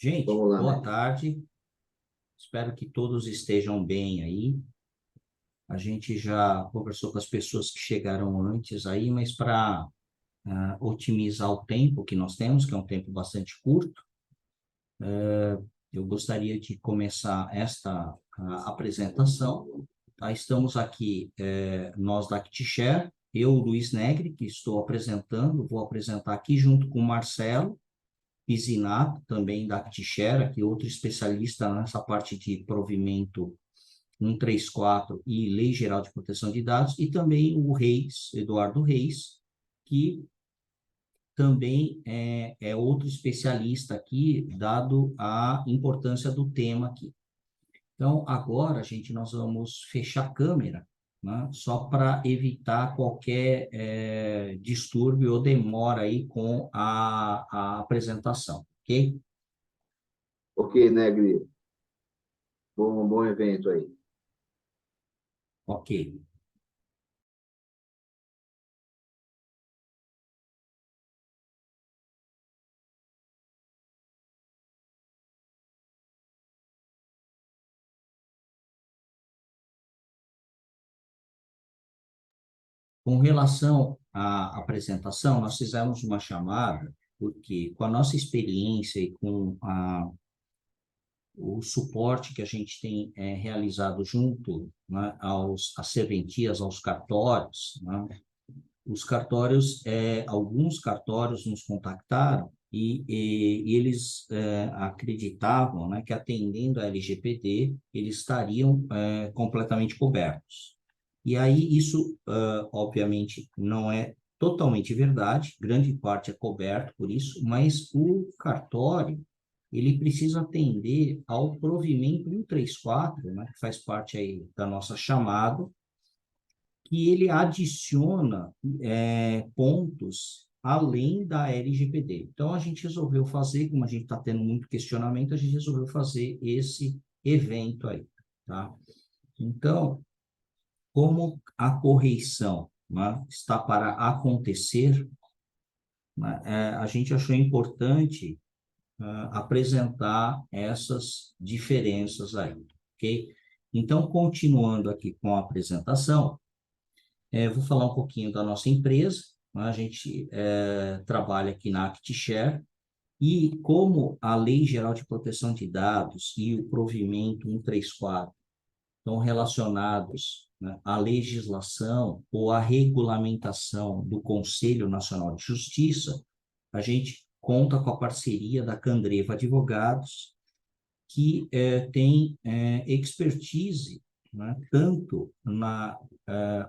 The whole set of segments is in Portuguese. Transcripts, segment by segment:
Gente, Vamos lá, boa né? tarde. Espero que todos estejam bem aí. A gente já conversou com as pessoas que chegaram antes aí, mas para otimizar o tempo que nós temos, que é um tempo bastante curto, eu gostaria de começar esta apresentação. Tá? Estamos aqui, nós da ActiShare, eu, Luiz Negri, que estou apresentando, vou apresentar aqui junto com o Marcelo Pisinato, também da ActiShare, aqui outro especialista nessa parte de provimento 134 e Lei Geral de Proteção de Dados, e também o Reis, Eduardo Reis, que também é outro especialista aqui, dado a importância do tema aqui. Então, agora, gente, nós vamos fechar a câmera, né, só para evitar qualquer distúrbio ou demora aí com a apresentação, ok? Ok, Negri, bom evento aí. Ok. Com relação à apresentação, nós fizemos uma chamada, porque com a nossa experiência e com o suporte que a gente tem realizado junto, né, às serventias, aos cartórios, né, os cartórios, alguns cartórios nos contactaram e eles acreditavam, né, que atendendo a LGPD, eles estariam completamente cobertos. E aí isso, obviamente, não é totalmente verdade, grande parte é coberto por isso, mas o cartório, ele precisa atender ao provimento 134, né, que faz parte aí da nossa chamada, que ele adiciona pontos além da LGPD. Então, a gente resolveu fazer, como a gente está tendo muito questionamento, a gente resolveu fazer esse evento aí, tá? Então, como a correição, né, está para acontecer, né, a gente achou importante apresentar essas diferenças aí, ok? Então, continuando aqui com a apresentação, vou falar um pouquinho da nossa empresa, né? A gente trabalha aqui na ActiShare, e como a Lei Geral de Proteção de Dados e o provimento 134 estão relacionados, né, à legislação ou à regulamentação do Conselho Nacional de Justiça, a gente conta com a parceria da Candreva Advogados, que tem expertise, né, tanto na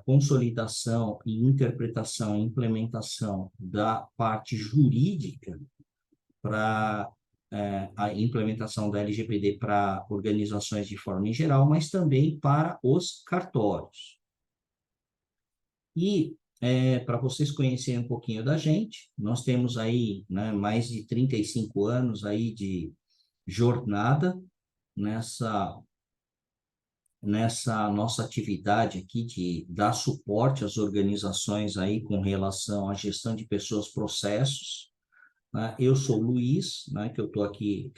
consolidação e interpretação e implementação da parte jurídica para a implementação da LGPD para organizações de forma em geral, mas também para os cartórios. E para vocês conhecerem um pouquinho da gente, nós temos aí, né, mais de 35 anos aí de jornada nessa nossa atividade aqui de dar suporte às organizações aí com relação à gestão de pessoas, processos, né? Eu sou o Luiz, né, que eu estou aqui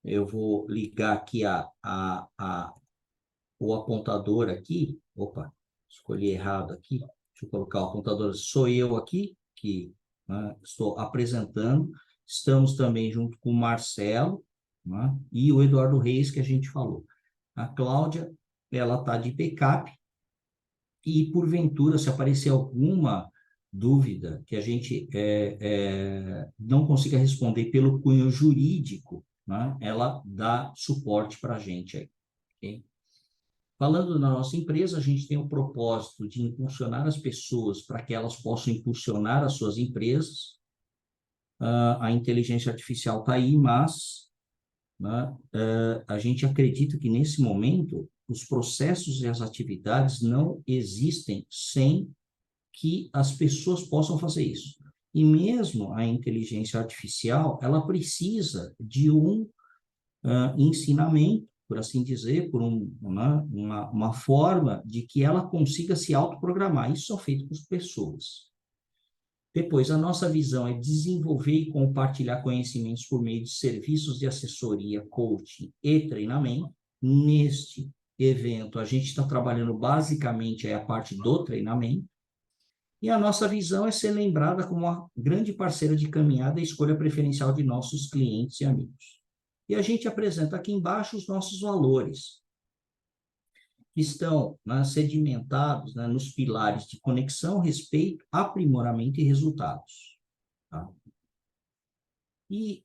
eu vou ligar aqui o apontador aqui, opa, escolhi errado aqui, deixa eu colocar o apontador, sou eu aqui, que, né, estou apresentando, estamos também junto com o Marcelo, né, e o Eduardo Reis, que a gente falou. A Cláudia, ela está de backup, e porventura, se aparecer alguma dúvida que a gente não consiga responder pelo cunho jurídico, né, ela dá suporte para a gente aí, ok? Falando na nossa empresa, a gente tem o propósito de impulsionar as pessoas para que elas possam impulsionar as suas empresas. A inteligência artificial está aí, mas, né, a gente acredita que, nesse momento, os processos e as atividades não existem sem que as pessoas possam fazer isso. E mesmo a inteligência artificial, ela precisa de um ensinamento, por assim dizer, por uma forma de que ela consiga se autoprogramar. Isso é feito por pessoas. Depois, a nossa visão é desenvolver e compartilhar conhecimentos por meio de serviços de assessoria, coaching e treinamento. Neste evento, a gente está trabalhando basicamente a parte do treinamento. E a nossa visão é ser lembrada como uma grande parceira de caminhada e escolha preferencial de nossos clientes e amigos. E a gente apresenta aqui embaixo os nossos valores, que estão, né, sedimentados, né, nos pilares de conexão, respeito, aprimoramento e resultados. Tá? E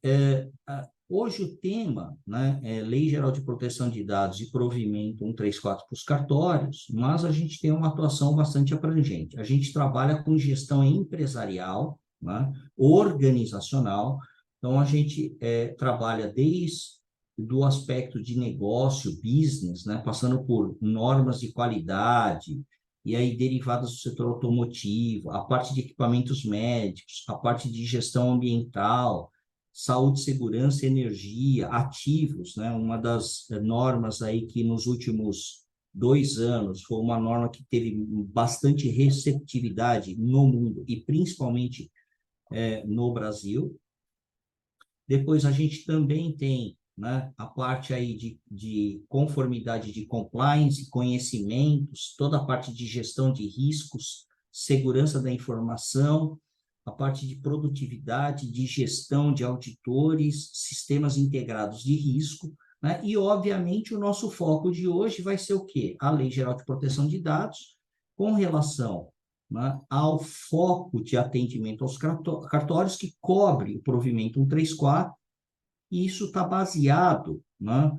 hoje o tema, né, é Lei Geral de Proteção de Dados e Provimento 134 para os cartórios, mas a gente tem uma atuação bastante abrangente. A gente trabalha com gestão empresarial, né, organizacional, então a gente trabalha desde do aspecto de negócio, business, né, passando por normas de qualidade, e aí derivadas do setor automotivo, a parte de equipamentos médicos, a parte de gestão ambiental, saúde, segurança, energia, ativos, né? Uma das normas aí que nos últimos 2 anos foi uma norma que teve bastante receptividade no mundo e principalmente no Brasil. Depois a gente também tem, né, a parte aí de conformidade de compliance, conhecimentos, toda a parte de gestão de riscos, segurança da informação, a parte de produtividade, de gestão de auditores, sistemas integrados de risco, né? E, obviamente, o nosso foco de hoje vai ser o quê? A Lei Geral de Proteção de Dados, com relação, né, ao foco de atendimento aos cartórios, que cobre o provimento 134, e isso está baseado, né,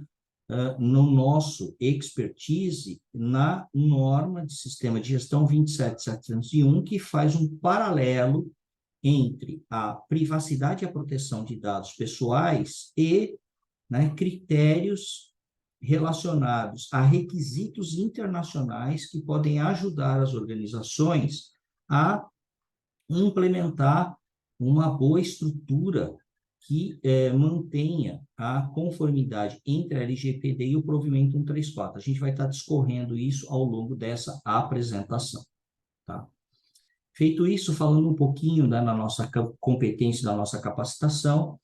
no nosso expertise na norma de sistema de gestão 27701, que faz um paralelo entre a privacidade e a proteção de dados pessoais e, né, critérios relacionados a requisitos internacionais que podem ajudar as organizações a implementar uma boa estrutura que mantenha a conformidade entre a LGPD e o provimento 134. A gente vai estar discorrendo isso ao longo dessa apresentação, tá? Feito isso, falando um pouquinho, né, na nossa competência, da nossa capacitação,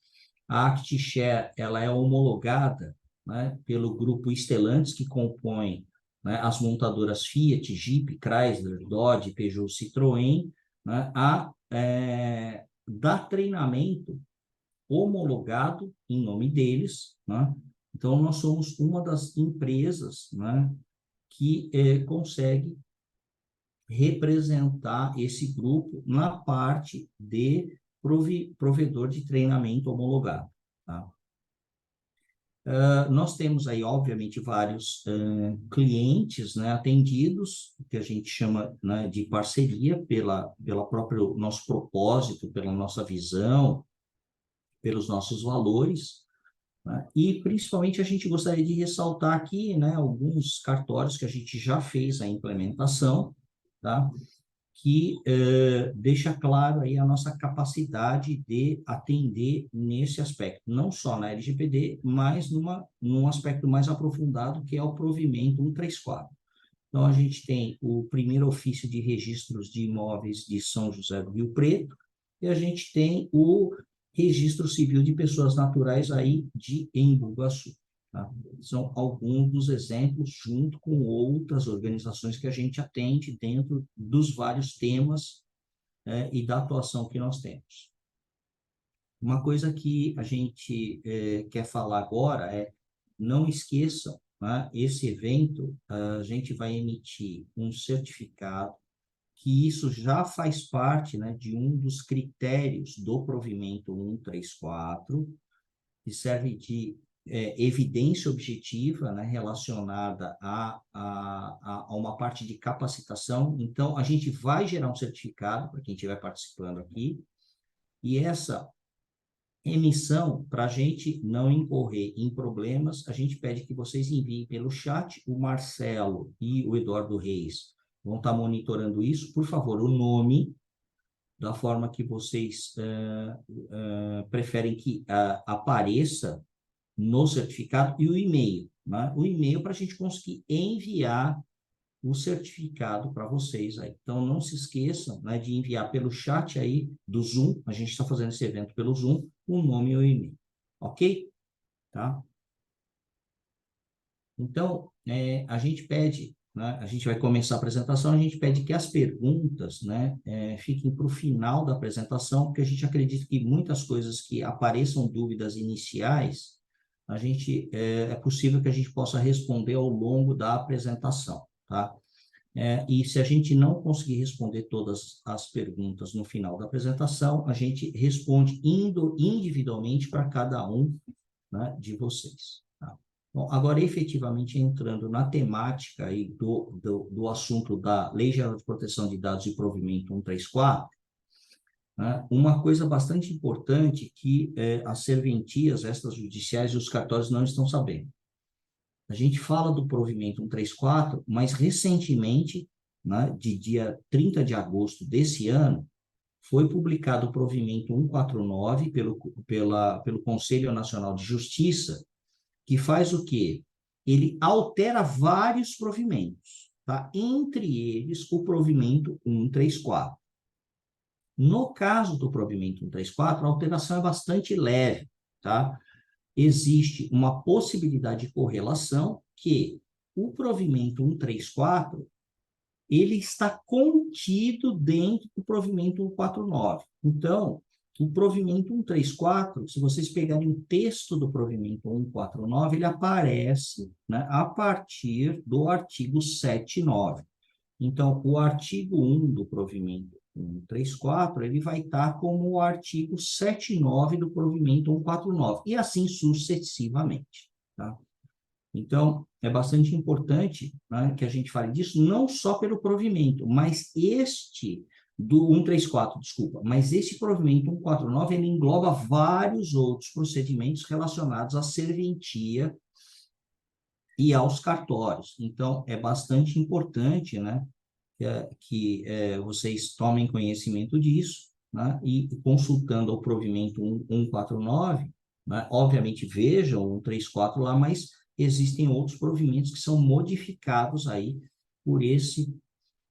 a ActShare ela é homologada, né, pelo grupo Stellantis, que compõe, né, as montadoras Fiat, Jeep, Chrysler, Dodge, Peugeot, Citroën, né, dar treinamento homologado em nome deles, né? Então, nós somos uma das empresas, né, que consegue representar esse grupo na parte de provedor de treinamento homologado, tá? Nós temos aí, obviamente, vários clientes, né, atendidos, que a gente chama, né, de parceria pela próprio nosso propósito, pela nossa visão, pelos nossos valores, né? E, principalmente, a gente gostaria de ressaltar aqui, né, alguns cartórios que a gente já fez a implementação, tá? Que deixa claro aí a nossa capacidade de atender nesse aspecto, não só na LGPD, mas num aspecto mais aprofundado, que é o provimento 134. Então, a gente tem o primeiro ofício de registros de imóveis de São José do Rio Preto, e a gente tem o registro civil de pessoas naturais aí de Embu-Guaçu. Tá? São alguns dos exemplos, junto com outras organizações que a gente atende dentro dos vários temas e da atuação que nós temos. Uma coisa que a gente quer falar agora é, não esqueçam, né, esse evento, a gente vai emitir um certificado, que isso já faz parte, né, de um dos critérios do provimento 134, que serve de evidência objetiva, né, relacionada a uma parte de capacitação. Então, a gente vai gerar um certificado para quem estiver participando aqui, e essa emissão, para a gente não incorrer em problemas, a gente pede que vocês enviem pelo chat. O Marcelo e o Eduardo Reis vão estar monitorando isso. Por favor, o nome, da forma que vocês preferem que apareça no certificado, e o e-mail, né? O e-mail para a gente conseguir enviar o certificado para vocês aí. Então, não se esqueçam, né, de enviar pelo chat aí do Zoom, a gente está fazendo esse evento pelo Zoom, o nome e o e-mail, ok? Tá? Então, a gente pede, né, a gente vai começar a apresentação, a gente pede que as perguntas, né, fiquem para o final da apresentação, porque a gente acredita que muitas coisas que apareçam dúvidas iniciais, é possível que a gente possa responder ao longo da apresentação, tá? E se a gente não conseguir responder todas as perguntas no final da apresentação, a gente responde indo individualmente para cada um, né, de vocês. Tá? Bom, agora, efetivamente, entrando na temática aí do assunto da Lei Geral de Proteção de Dados e Provimento 134, né, uma coisa bastante importante que as serventias extrajudiciais e os cartórios não estão sabendo. A gente fala do provimento 134, mas recentemente, né, de dia 30 de agosto desse ano, foi publicado o provimento 149 pelo Conselho Nacional de Justiça, que faz o quê? Ele altera vários provimentos, tá? Entre eles, o provimento 134. No caso do provimento 134, a alteração é bastante leve, tá? Existe uma possibilidade de correlação que o provimento 134, ele está contido dentro do provimento 149. Então, o provimento 134, se vocês pegarem o texto do provimento 149, ele aparece, né, a partir do artigo 79. Então, o artigo 1 do provimento 134, ele vai estar como o artigo 79 do provimento 149, e assim sucessivamente, tá? Então, é bastante importante, né, que a gente fale disso, não só pelo provimento, mas do 134, desculpa, mas esse provimento 149, ele engloba vários outros procedimentos relacionados à serventia e aos cartórios. Então, é bastante importante, né, que vocês tomem conhecimento disso, né, e consultando o provimento 149, né, obviamente vejam o 134 lá, mas existem outros provimentos que são modificados aí por esse,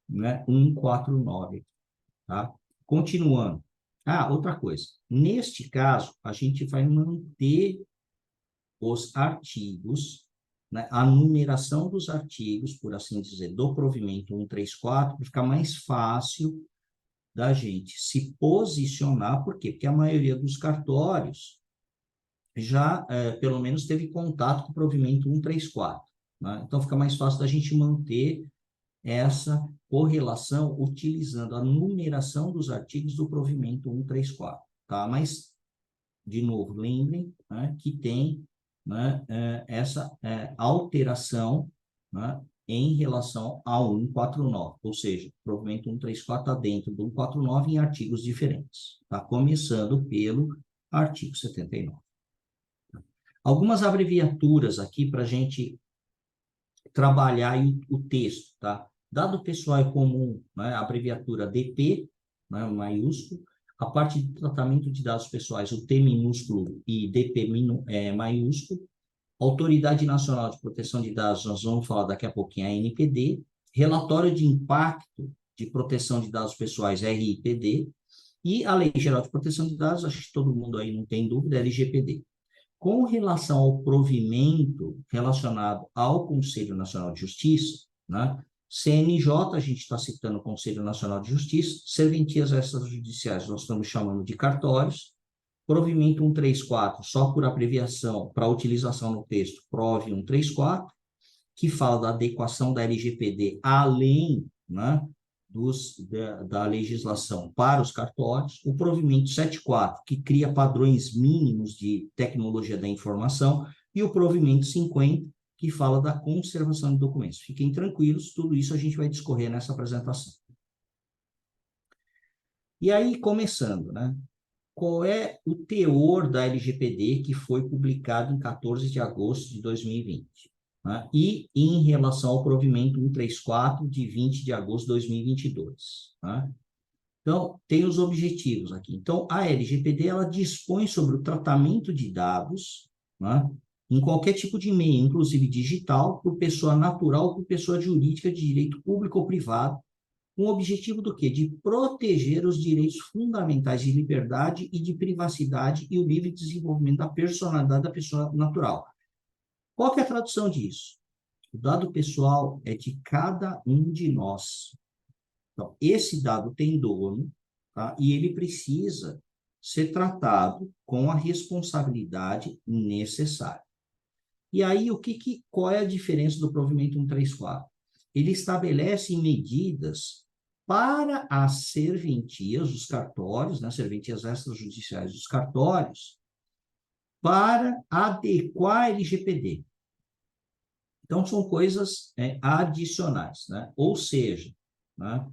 né, 149, tá? Continuando. Outra coisa. Neste caso, a gente vai manter os artigos, né, a numeração dos artigos, por assim dizer, do provimento 134, para ficar mais fácil da gente se posicionar. Por quê? Porque a maioria dos cartórios já, pelo menos, teve contato com o provimento 134, né? Então, fica mais fácil da gente manter essa correlação utilizando a numeração dos artigos do provimento 134, tá? Mas, de novo, lembrem, né, que tem, né, essa alteração, né, em relação ao 149, ou seja, o provimento 134 está dentro do 149 em artigos diferentes, tá? Começando pelo artigo 79. Algumas abreviaturas aqui para a gente trabalhar aí o texto, tá? Dado pessoal é comum, né, a abreviatura DP, né, maiúsculo, a parte de tratamento de dados pessoais, o T minúsculo e DP maiúsculo, Autoridade Nacional de Proteção de Dados, nós vamos falar daqui a pouquinho, a ANPD, Relatório de Impacto de Proteção de Dados Pessoais, RIPD, e a Lei Geral de Proteção de Dados, acho que todo mundo aí não tem dúvida, LGPD. Com relação ao provimento relacionado ao Conselho Nacional de Justiça, né, CNJ, a gente está citando o Conselho Nacional de Justiça, serventias extrajudiciais, nós estamos chamando de cartórios, provimento 134, só por abreviação, para utilização no texto, PROV 134, que fala da adequação da LGPD além, né, da legislação para os cartórios, o provimento 74, que cria padrões mínimos de tecnologia da informação, e o provimento 50, que fala da conservação de documentos. Fiquem tranquilos, tudo isso a gente vai discorrer nessa apresentação. E aí, começando, né? Qual é o teor da LGPD que foi publicado em 14 de agosto de 2020? Né? E em relação ao provimento 134 de 20 de agosto de 2022. Né? Então, tem os objetivos aqui. Então, a LGPD, ela dispõe sobre o tratamento de dados, né, em qualquer tipo de meio, inclusive digital, por pessoa natural ou por pessoa jurídica de direito público ou privado, com o objetivo do quê? De proteger os direitos fundamentais de liberdade e de privacidade e o livre desenvolvimento da personalidade da pessoa natural. Qual que é a tradução disso? O dado pessoal é de cada um de nós. Então, esse dado tem dono, tá? E ele precisa ser tratado com a responsabilidade necessária. E aí, qual é a diferença do provimento 134? Ele estabelece medidas para as serventias, os cartórios, né, serventias extrajudiciais dos cartórios, para adequar a LGPD. Então, são coisas adicionais, né? Ou seja, né,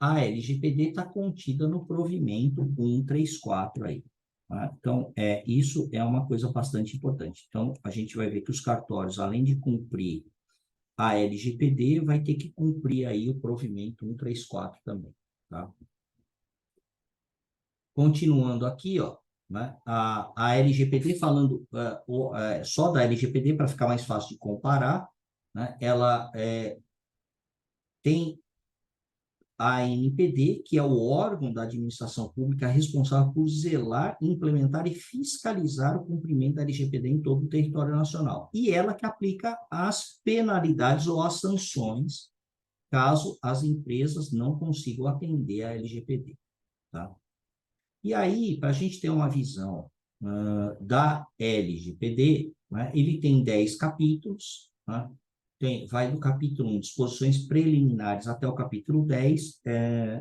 a LGPD está contida no provimento 134 aí. Tá? Então, isso é uma coisa bastante importante. Então, a gente vai ver que os cartórios, além de cumprir a LGPD, vai ter que cumprir aí o provimento 134 também. Tá? Continuando aqui, ó, né, a LGPD, falando só da LGPD, para ficar mais fácil de comparar, né, ela tem a ANPD, que é o órgão da administração pública responsável por zelar, implementar e fiscalizar o cumprimento da LGPD em todo o território nacional. E ela que aplica as penalidades ou as sanções, caso as empresas não consigam atender a LGPD. Tá? E aí, para a gente ter uma visão da LGPD, né, ele tem 10 capítulos, né? Vai do capítulo 1, disposições preliminares, até o capítulo 10.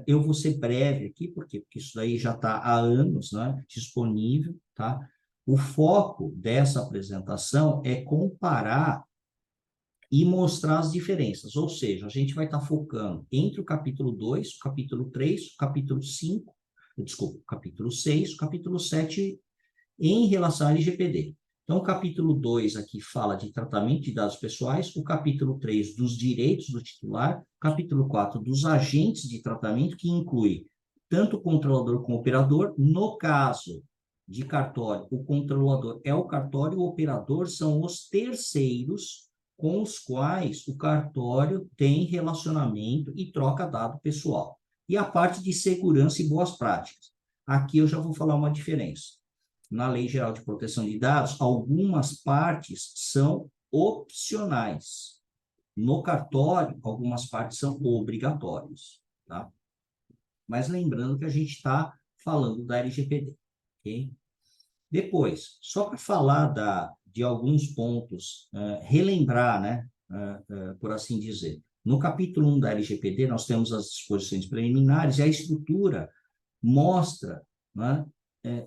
Eu vou ser breve aqui, porque isso daí já está há anos, né, disponível. Tá? O foco dessa apresentação é comparar e mostrar as diferenças, ou seja, a gente vai estar focando entre o capítulo 2, o capítulo 3, o capítulo 5, desculpa, o capítulo 6, o capítulo 7, em relação à LGPD. Então, o capítulo 2 aqui fala de tratamento de dados pessoais, o capítulo 3 dos direitos do titular, o capítulo 4 dos agentes de tratamento, que inclui tanto o controlador como o operador. No caso de cartório, o controlador é o cartório, o operador são os terceiros com os quais o cartório tem relacionamento e troca dado pessoal. E a parte de segurança e boas práticas. Aqui eu já vou falar uma diferença. Na Lei Geral de Proteção de Dados, algumas partes são opcionais. No cartório, algumas partes são obrigatórias. Tá? Mas lembrando que a gente está falando da LGPD. Okay? Depois, só para falar de alguns pontos, relembrar, né, por assim dizer. No capítulo 1 da LGPD, nós temos as disposições preliminares e a estrutura mostra, né,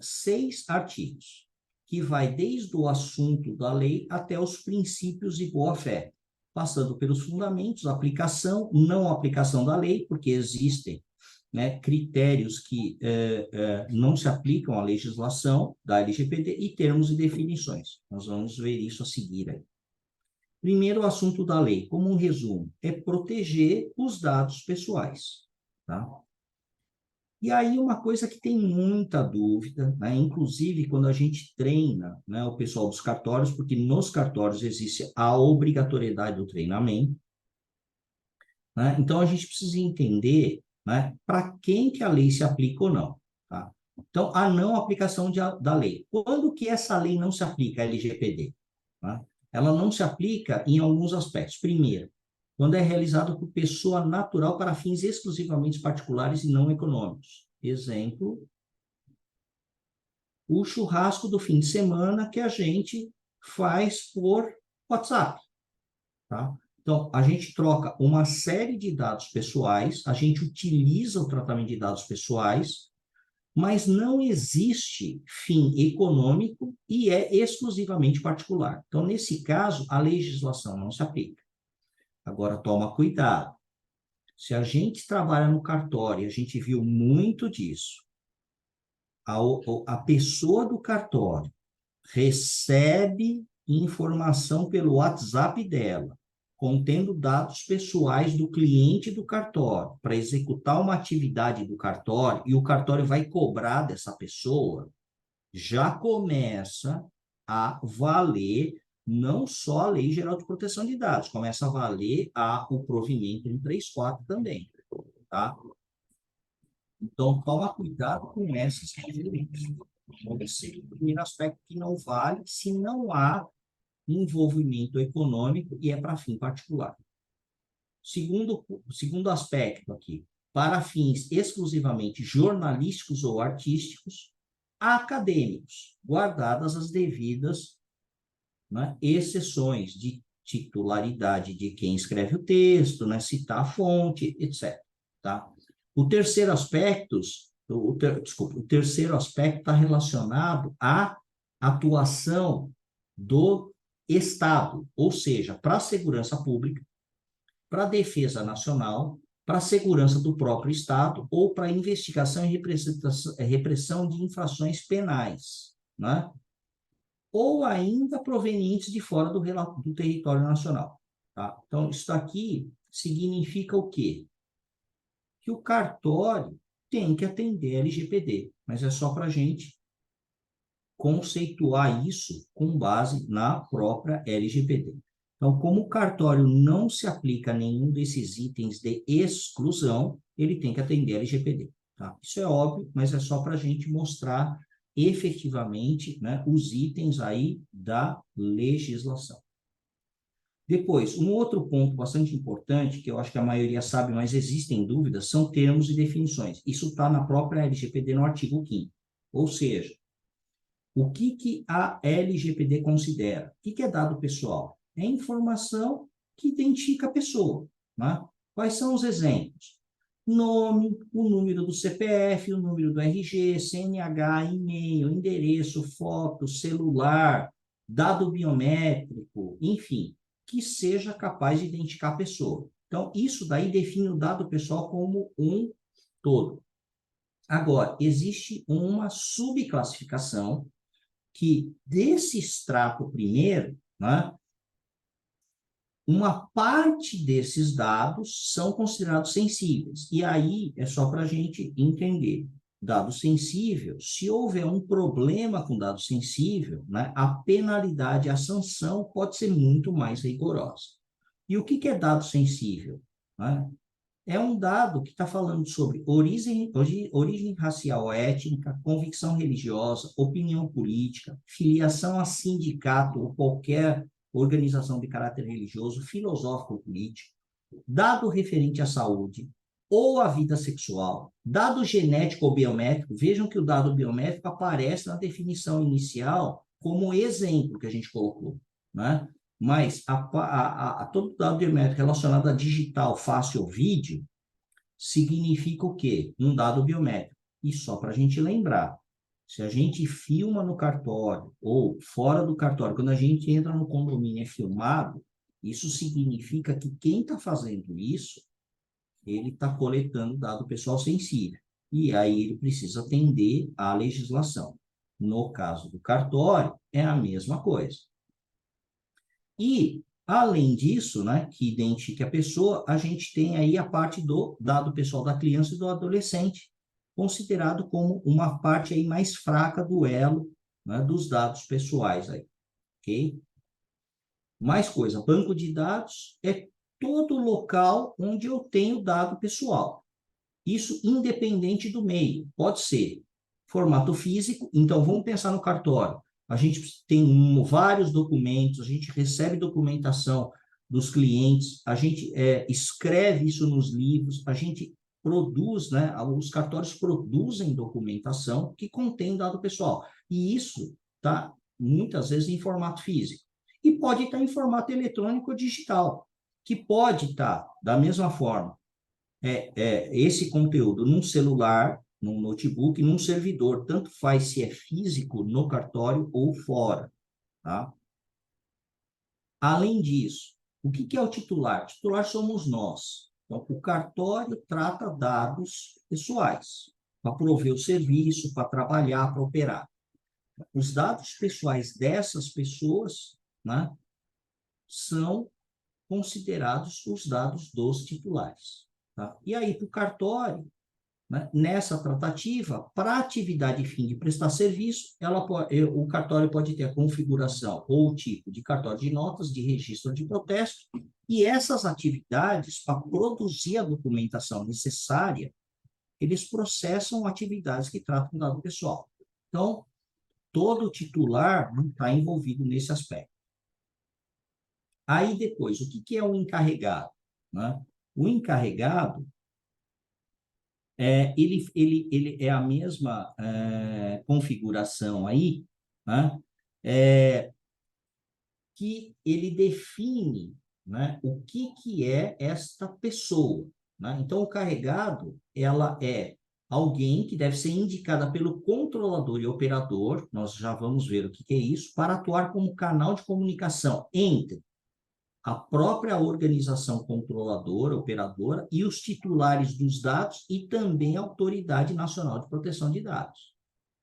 6 artigos, que vai desde o assunto da lei até os princípios de boa-fé, passando pelos fundamentos, aplicação, não aplicação da lei, porque existem, né, critérios que não se aplicam à legislação da LGPD e termos e definições. Nós vamos ver isso a seguir aí. Primeiro, o assunto da lei, como um resumo, é proteger os dados pessoais. Tá? E aí, uma coisa que tem muita dúvida, né, inclusive quando a gente treina, né, o pessoal dos cartórios, porque nos cartórios existe a obrigatoriedade do treinamento, né, então a gente precisa entender, né, para quem que a lei se aplica ou não. Tá? Então, a não aplicação da lei. Quando que essa lei não se aplica, a LGPD? Tá? Ela não se aplica em alguns aspectos. Primeiro, quando é realizado por pessoa natural para fins exclusivamente particulares e não econômicos. Exemplo, o churrasco do fim de semana que a gente faz por WhatsApp. Tá? Então, a gente troca uma série de dados pessoais, a gente utiliza o tratamento de dados pessoais, mas não existe fim econômico e é exclusivamente particular. Então, nesse caso, a legislação não se aplica. Agora, toma cuidado. Se a gente trabalha no cartório, a gente viu muito disso. A pessoa do cartório recebe informação pelo WhatsApp dela, contendo dados pessoais do cliente do cartório, para executar uma atividade do cartório, e o cartório vai cobrar dessa pessoa, já começa a valer não só a Lei Geral de Proteção de Dados, começa a valer o provimento 134 também, tá? Então, toma cuidado com esses elementos. Então, esse é o primeiro aspecto que não vale se não há envolvimento econômico e é para fim particular. Segundo aspecto aqui, para fins exclusivamente jornalísticos ou artísticos, acadêmicos, guardadas as devidas, né, exceções de titularidade de quem escreve o texto, né, citar a fonte, etc. Tá? O terceiro aspecto, o terceiro aspecto está relacionado à atuação do Estado, ou seja, para a segurança pública, para a defesa nacional, para a segurança do próprio Estado ou para a investigação e repressão de infrações penais, né? Ou ainda provenientes de fora do território nacional. Tá? Então, isso aqui significa o quê? Que o cartório tem que atender a LGPD, mas é só para a gente conceituar isso com base na própria LGPD. Então, como o cartório não se aplica a nenhum desses itens de exclusão, ele tem que atender a LGPD. Tá? Isso é óbvio, mas é só para a gente mostrar efetivamente, né, os itens aí da legislação. Depois, um outro ponto bastante importante, que eu acho que a maioria sabe, mas existem dúvidas, são termos e definições. Isso está na própria LGPD no artigo 5º. Ou seja, o que a LGPD considera? O que é dado pessoal? É informação que identifica a pessoa. Né? Quais são os exemplos? Nome, o número do CPF, o número do RG, CNH, e-mail, endereço, foto, celular, dado biométrico, enfim, que seja capaz de identificar a pessoa. Então, isso daí define o dado pessoal como um todo. Agora, existe uma subclassificação que desse extrato primeiro, né, uma parte desses dados são considerados sensíveis. E aí é só para a gente entender. Dado sensível, se houver um problema com dado sensível, né, a penalidade, a sanção pode ser muito mais rigorosa. E o que é dado sensível? Né? É um dado que está falando sobre origem racial ou étnica, convicção religiosa, opinião política, filiação a sindicato ou qualquer organização de caráter religioso, filosófico ou político, dado referente à saúde ou à vida sexual, dado genético ou biométrico. Vejam que o dado biométrico aparece na definição inicial como exemplo que a gente colocou, né? Mas todo dado biométrico relacionado a digital, face ou vídeo, significa o quê? Um dado biométrico. E só para a gente lembrar, se a gente filma no cartório ou fora do cartório, quando a gente entra no condomínio e é filmado, isso significa que quem está fazendo isso, ele está coletando dado pessoal sensível. E aí ele precisa atender à legislação. No caso do cartório, é a mesma coisa. E, além disso, né, que identifica a pessoa, a gente tem aí a parte do dado pessoal da criança e do adolescente, considerado como uma parte aí mais fraca do elo, né, dos dados pessoais aí, ok? Mais coisa, banco de dados é todo local onde eu tenho dado pessoal. Isso independente do meio. Pode ser formato físico, então vamos pensar no cartório. A gente tem vários documentos, a gente recebe documentação dos clientes, a gente escreve isso nos livros, a gente produz, né? Os cartórios produzem documentação que contém dado pessoal. E isso está muitas vezes em formato físico. E pode estar em formato eletrônico ou digital, que pode estar da mesma forma esse conteúdo num celular, num notebook, num servidor, tanto faz se é físico no cartório ou fora, tá? Além disso, o que é o titular? O titular somos nós. Então, o cartório trata dados pessoais, para prover o serviço, para trabalhar, para operar. Os dados pessoais dessas pessoas, né, são considerados os dados dos titulares. Tá? E aí, para o cartório, né? Nessa tratativa, para atividade de fim de prestar serviço, o cartório pode ter a configuração ou o tipo de cartório de notas, de registro de protesto, e essas atividades, para produzir a documentação necessária, eles processam atividades que tratam dado pessoal. Então, todo titular não está envolvido nesse aspecto. Aí depois, o que é o encarregado? Né? O encarregado, ele é a mesma configuração aí, né? Que ele define, né, o que é esta pessoa. Né? Então, o carregado, ela é alguém que deve ser indicada pelo controlador e operador, nós já vamos ver o que é isso, para atuar como canal de comunicação entre a própria organização controladora, operadora, e os titulares dos dados e também a Autoridade Nacional de Proteção de Dados.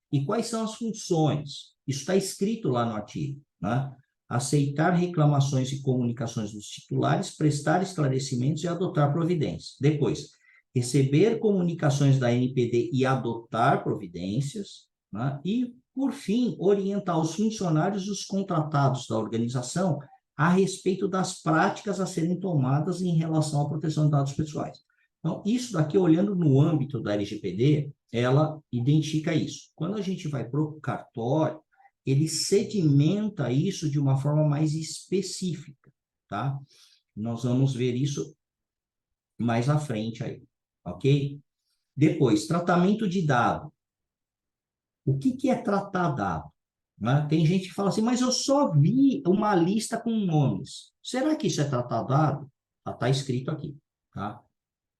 E quais são as funções? Isso está escrito lá no artigo, né? Aceitar reclamações e comunicações dos titulares, prestar esclarecimentos e adotar providências. Depois, receber comunicações da NPD e adotar providências, né? E, por fim, orientar os funcionários e os contratados da organização a respeito das práticas a serem tomadas em relação à proteção de dados pessoais. Então, isso daqui, olhando no âmbito da LGPD, ela identifica isso. Quando a gente vai para o cartório, ele sedimenta isso de uma forma mais específica, tá? Nós vamos ver isso mais à frente aí, ok? Depois, tratamento de dado. O que é tratar dado? Né? Tem gente que fala assim, mas eu só vi uma lista com nomes. Será que isso é tratar dado? Está escrito aqui, tá?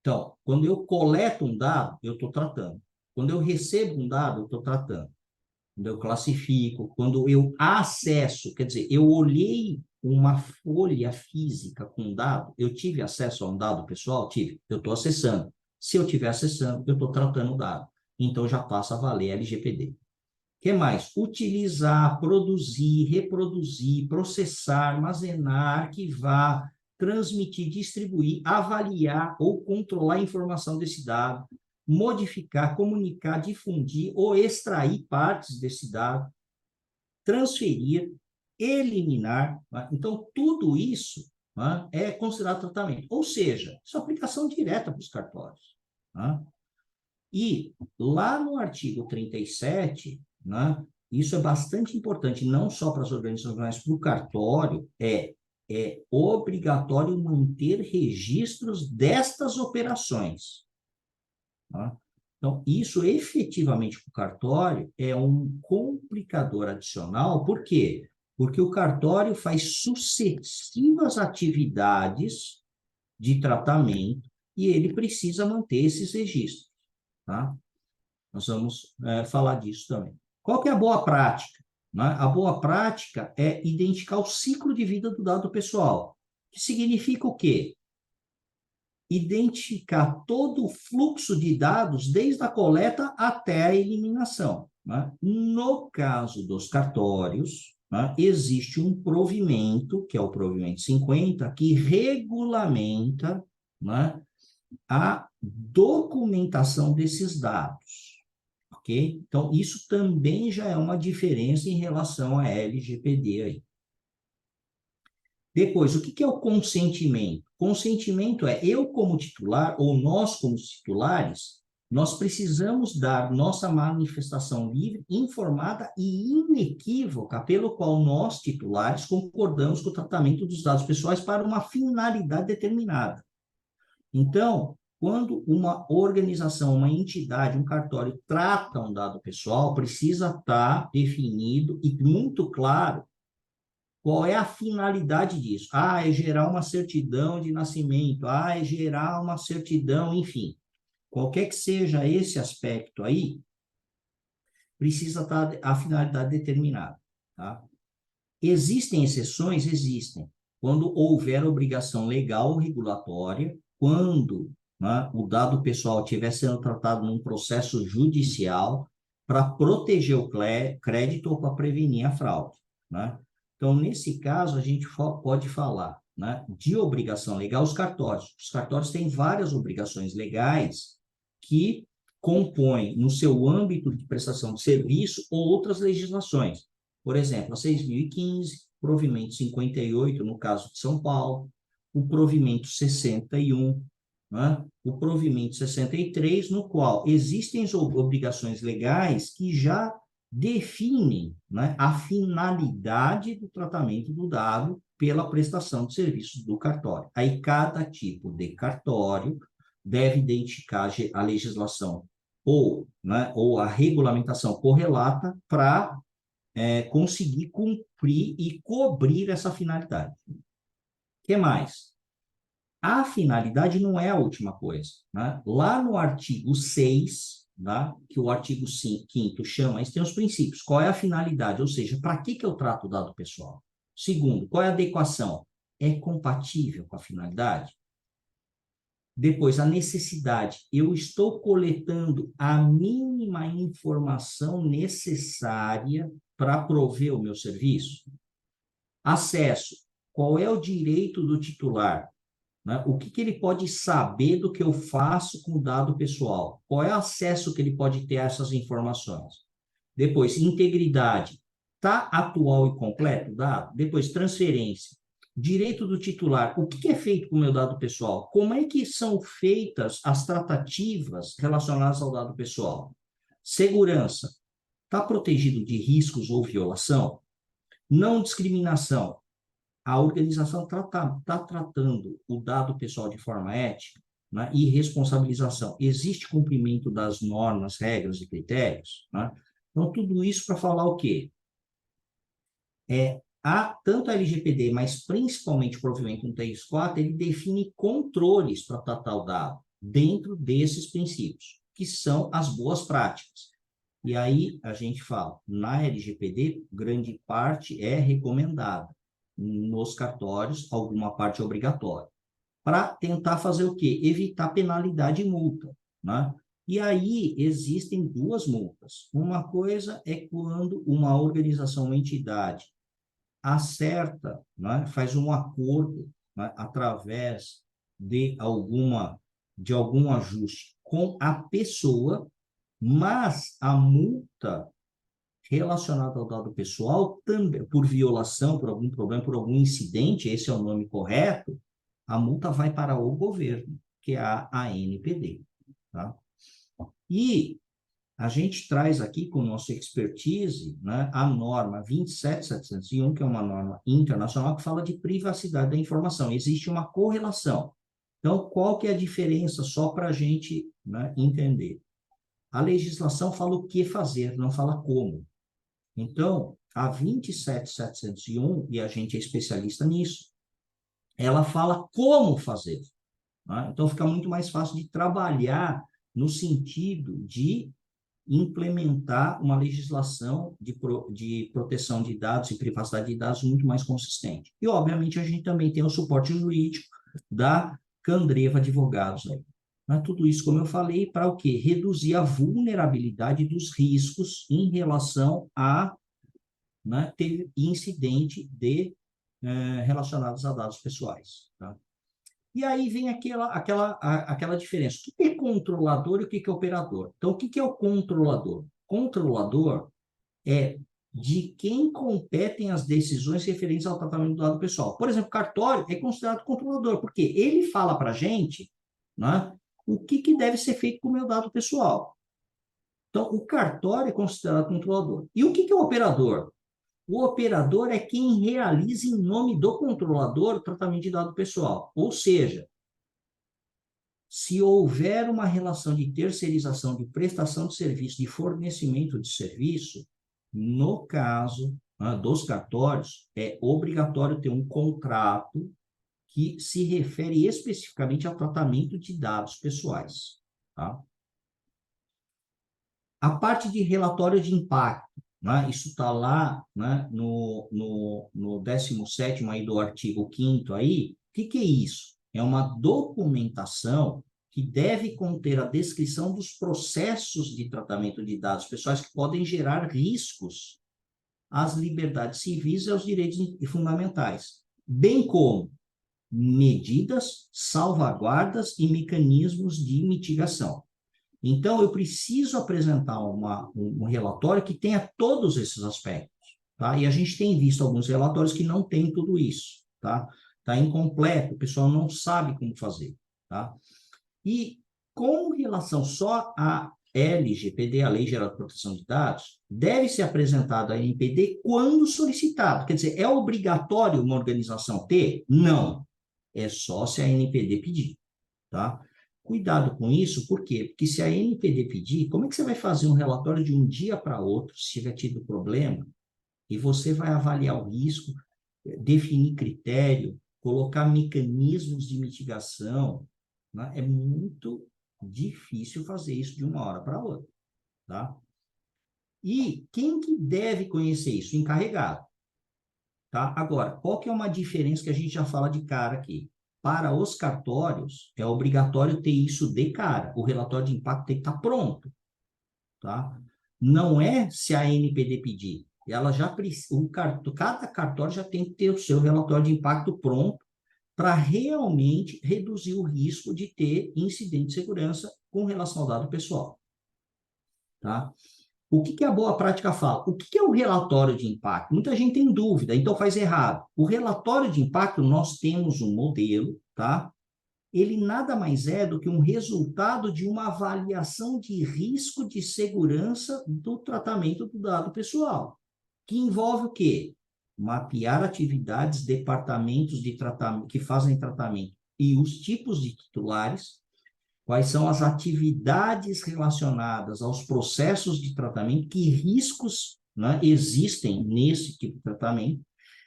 Então, quando eu coleto um dado, eu estou tratando. Quando eu recebo um dado, eu estou tratando. Quando eu classifico, quando eu acesso, quer dizer, eu olhei uma folha física com um dado, eu tive acesso a um dado pessoal? Tive, eu estou acessando. Se eu estiver acessando, eu estou tratando o dado. Então, já passa a valer LGPD. O que mais? Utilizar, produzir, reproduzir, processar, armazenar, arquivar, transmitir, distribuir, avaliar ou controlar a informação desse dado, modificar, comunicar, difundir ou extrair partes desse dado, transferir, eliminar. Né? Então, tudo isso, né, é considerado tratamento. Ou seja, isso é aplicação direta para os cartórios. Né? E lá no artigo 37, né, isso é bastante importante, não só para as organizações, mas para o cartório, é obrigatório manter registros destas operações. Tá? Então, isso efetivamente para o cartório é um complicador adicional, por quê? Porque o cartório faz sucessivas atividades de tratamento e ele precisa manter esses registros. Tá? Nós vamos falar disso também. Qual que é a boa prática? Né? A boa prática é identificar o ciclo de vida do dado pessoal, que significa o quê? Identificar todo o fluxo de dados, desde a coleta até a eliminação. Né? No caso dos cartórios, né, existe um provimento, que é o provimento 50, que regulamenta, né, a documentação desses dados. Ok? Então, isso também já é uma diferença em relação à LGPD aí. Depois, o que é o consentimento? Consentimento é eu como titular, ou nós como titulares, nós precisamos dar nossa manifestação livre, informada e inequívoca, pelo qual nós, titulares, concordamos com o tratamento dos dados pessoais para uma finalidade determinada. Então, quando uma organização, uma entidade, um cartório trata um dado pessoal, precisa estar definido e muito claro qual é a finalidade disso. Ah, é gerar uma certidão de nascimento, ah, é gerar uma certidão, enfim. Qualquer que seja esse aspecto aí, precisa estar a finalidade determinada, tá? Existem exceções? Existem. Quando houver obrigação legal ou regulatória, quando, né, o dado pessoal estiver sendo tratado num processo judicial para proteger o crédito ou para prevenir a fraude. Né? Então, nesse caso, a gente pode falar, né, de obrigação legal os cartórios. Os cartórios têm várias obrigações legais que compõe no seu âmbito de prestação de serviço outras legislações. Por exemplo, a 6.015, provimento 58, no caso de São Paulo, o provimento 61, né? O provimento 63, no qual existem as obrigações legais que já definem, né, a finalidade do tratamento do dado pela prestação de serviços do cartório. Aí, cada tipo de cartório deve identificar a legislação ou, né, ou a regulamentação correlata para conseguir cumprir e cobrir essa finalidade. O que mais? A finalidade não é a última coisa, né? Lá no artigo 6, tá? Que o artigo 5º chama, isso tem os princípios. Qual é a finalidade? Ou seja, para que eu trato o dado pessoal? Segundo, qual é a adequação? É compatível com a finalidade? Depois, a necessidade. Eu estou coletando a mínima informação necessária para prover o meu serviço? Acesso. Qual é o direito do titular? Né? O que ele pode saber do que eu faço com o dado pessoal? Qual é o acesso que ele pode ter a essas informações? Depois, integridade. Está atual e completo o dado? Depois, transferência. Direito do titular. O que é feito com o meu dado pessoal? Como é que são feitas as tratativas relacionadas ao dado pessoal? Segurança. Está protegido de riscos ou violação? Não discriminação. A organização está tratando o dado pessoal de forma ética, né, e responsabilização. Existe cumprimento das normas, regras e critérios? Né? Então, tudo isso para falar o quê? Tanto a LGPD, mas principalmente o provimento 134, ele define controles para tratar o dado dentro desses princípios, que são as boas práticas. E aí a gente fala, na LGPD, grande parte é recomendada. Nos cartórios, alguma parte é obrigatória. Para tentar fazer o quê? Evitar penalidade e multa, né? E aí existem duas multas. Uma coisa é quando uma organização, uma entidade, acerta, né, faz um acordo, né, através de algum ajuste com a pessoa, mas a multa relacionada ao dado pessoal, também, por violação, por algum problema, por algum incidente, esse é o nome correto, a multa vai para o governo, que é a ANPD. Tá? E a gente traz aqui com o nosso expertise, né, a norma 27701, que é uma norma internacional que fala de privacidade da informação. Existe uma correlação. Então, qual que é a diferença, só para a gente, né, entender? A legislação fala o que fazer, não fala como. Então, a 27701, e a gente é especialista nisso, ela fala como fazer. Né? Então, fica muito mais fácil de trabalhar no sentido de implementar uma legislação de proteção de dados e privacidade de dados muito mais consistente. E, obviamente, a gente também tem o suporte jurídico da Candreva Advogados. Aí. Mas tudo isso, como eu falei, para o quê? Reduzir a vulnerabilidade dos riscos em relação a, né, ter incidente relacionados a dados pessoais. Tá? E aí vem aquela diferença. O que é controlador e o que é operador? Então, o que é o controlador? Controlador é de quem competem as decisões referentes ao tratamento do dado pessoal. Por exemplo, cartório é considerado controlador, porque ele fala para a gente, né, o que deve ser feito com o meu dado pessoal. Então, o cartório é considerado controlador. E o que é o operador? O operador é quem realiza em nome do controlador o tratamento de dado pessoal. Ou seja, se houver uma relação de terceirização, de prestação de serviço, de fornecimento de serviço, no caso, né, dos cartórios, é obrigatório ter um contrato que se refere especificamente ao tratamento de dados pessoais. Tá? A parte de relatório de impacto, né, isso está lá, né, no 17º aí do artigo 5º aí. O que é isso? É uma documentação que deve conter a descrição dos processos de tratamento de dados pessoais que podem gerar riscos às liberdades civis e aos direitos fundamentais, bem como medidas, salvaguardas e mecanismos de mitigação. Então, eu preciso apresentar um relatório que tenha todos esses aspectos, tá? E a gente tem visto alguns relatórios que não têm tudo isso, tá? Está incompleto, o pessoal não sabe como fazer, tá? E com relação só à LGPD, a Lei Geral de Proteção de Dados, deve ser apresentado a NPD quando solicitado. Quer dizer, é obrigatório uma organização ter? Não. É só se a NPD pedir, tá? Cuidado com isso, por quê? Porque se a NPD pedir, como é que você vai fazer um relatório de um dia para outro, se tiver tido problema, e você vai avaliar o risco, definir critério, colocar mecanismos de mitigação, né? É muito difícil fazer isso de uma hora para outra, tá? E quem que deve conhecer isso? O encarregado, tá? Agora, qual que é uma diferença que a gente já fala de cara aqui? Para os cartórios, é obrigatório ter isso de cara. O relatório de impacto tem que estar pronto, tá? Não é se a NPD pedir. Ela já precisa, cada cartório já tem que ter o seu relatório de impacto pronto para realmente reduzir o risco de ter incidente de segurança com relação ao dado pessoal, tá? O que a boa prática fala? O que é o relatório de impacto? Muita gente tem dúvida, então faz errado. O relatório de impacto, nós temos um modelo, tá? Ele nada mais é do que um resultado de uma avaliação de risco de segurança do tratamento do dado pessoal, que envolve o quê? Mapear atividades, departamentos de tratamento que fazem tratamento e os tipos de titulares, quais são as atividades relacionadas aos processos de tratamento, que riscos, né, existem nesse tipo de tratamento,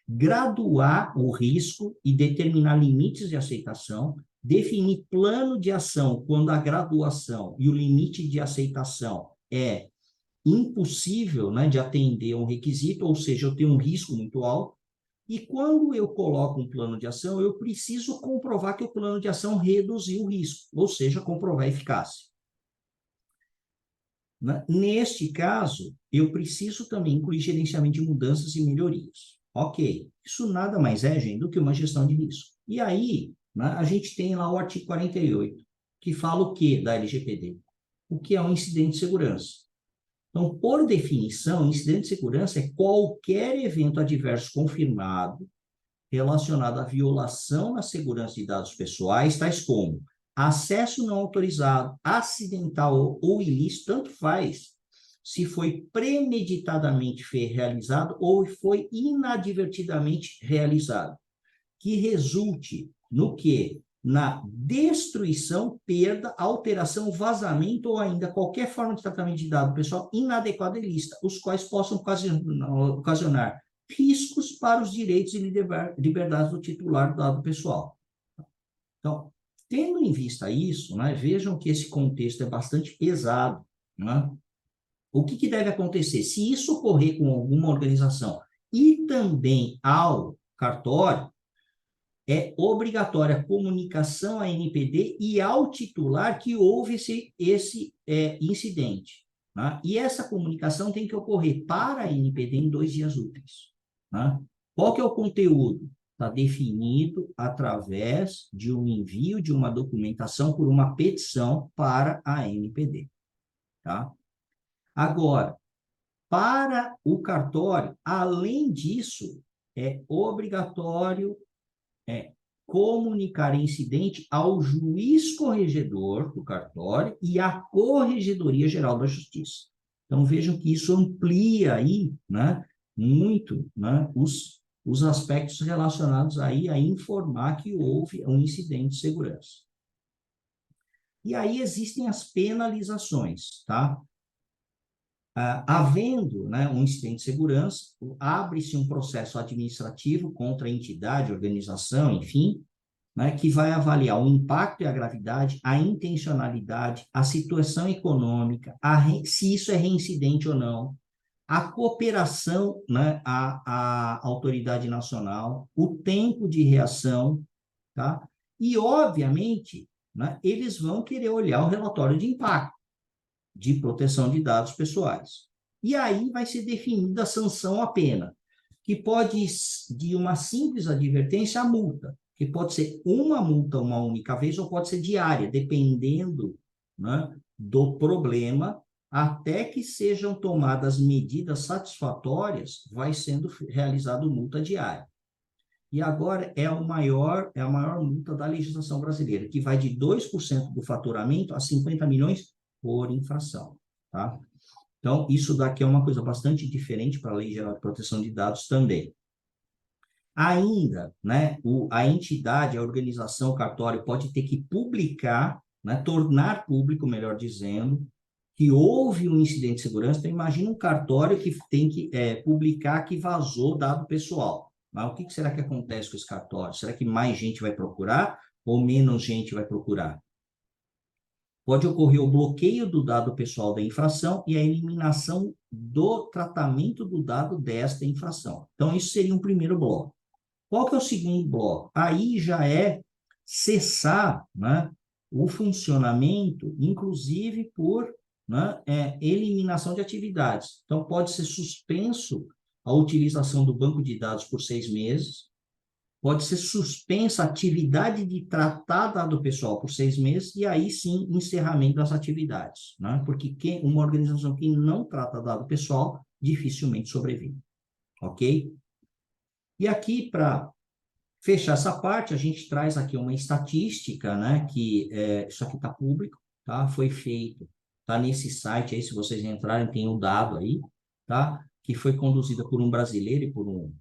graduar o risco e determinar limites de aceitação, definir plano de ação quando a graduação e o limite de aceitação é impossível, né, de atender um requisito, ou seja, eu tenho um risco muito alto, e quando eu coloco um plano de ação, eu preciso comprovar que o plano de ação reduziu o risco, ou seja, comprovar a eficácia. Neste caso, eu preciso também incluir gerenciamento de mudanças e melhorias. Ok, isso nada mais é, gente, do que uma gestão de risco. E aí, né, a gente tem lá o artigo 48, que fala o que da LGPD? O que é um incidente de segurança? Então, por definição, incidente de segurança é qualquer evento adverso confirmado relacionado à violação na segurança de dados pessoais, tais como acesso não autorizado, acidental ou ilícito, tanto faz se foi premeditadamente realizado ou foi inadvertidamente realizado, que resulte no quê? Na destruição, perda, alteração, vazamento ou ainda qualquer forma de tratamento de dado pessoal inadequada e ilícita, os quais possam ocasionar riscos para os direitos e liberdades do titular do dado pessoal. Então, tendo em vista isso, né, vejam que esse contexto é bastante pesado, né? O que deve acontecer? Se isso ocorrer com alguma organização e também ao cartório, é obrigatória a comunicação à NPD e ao titular que houve esse incidente. Né? E essa comunicação tem que ocorrer para a NPD em 2 dias úteis. Né? Qual que é o conteúdo? Está definido através de um envio de uma documentação por uma petição para a NPD. Tá? Agora, para o cartório, além disso, é obrigatório comunicar incidente ao juiz corregedor do cartório e à Corregedoria Geral da Justiça. Então, vejam que isso amplia aí, né, muito, né, os aspectos relacionados aí a informar que houve um incidente de segurança. E aí existem as penalizações, tá? Havendo, né, um incidente de segurança, abre-se um processo administrativo contra a entidade, organização, enfim, né, que vai avaliar o impacto e a gravidade, a intencionalidade, a situação econômica, se isso é reincidente ou não, a cooperação, né, à autoridade nacional, o tempo de reação, tá? E, obviamente, né, eles vão querer olhar o relatório de impacto de proteção de dados pessoais. E aí vai ser definida a sanção à pena, que pode ir de uma simples advertência à multa, que pode ser uma multa uma única vez ou pode ser diária, dependendo, né, do problema até que sejam tomadas medidas satisfatórias, vai sendo realizado multa diária. E agora é a maior multa da legislação brasileira, que vai de 2% do faturamento a 50 milhões por infração, tá? Então, isso daqui é uma coisa bastante diferente para a Lei Geral de Proteção de Dados também. Ainda, né, a entidade, a organização, o cartório pode ter que publicar, né, tornar público, melhor dizendo, que houve um incidente de segurança. Então, imagina um cartório que tem que publicar que vazou dado pessoal. Mas o que será que acontece com esse cartório? Será que mais gente vai procurar ou menos gente vai procurar? Pode ocorrer o bloqueio do dado pessoal da infração e a eliminação do tratamento do dado desta infração. Então, isso seria um primeiro bloco. Qual que é o segundo bloco? Aí já é cessar, né, o funcionamento, inclusive por, né, eliminação de atividades. Então, pode ser suspenso a utilização do banco de dados por 6 meses, pode ser suspensa a atividade de tratar dado pessoal por 6 meses, e aí sim, encerramento das atividades, né? Porque uma organização que não trata dado pessoal dificilmente sobrevive, ok? E aqui, para fechar essa parte, a gente traz aqui uma estatística, né, que isso aqui está público, tá? Foi feito, tá nesse site aí, se vocês entrarem, tem um dado aí, tá? Que foi conduzida por um brasileiro e por um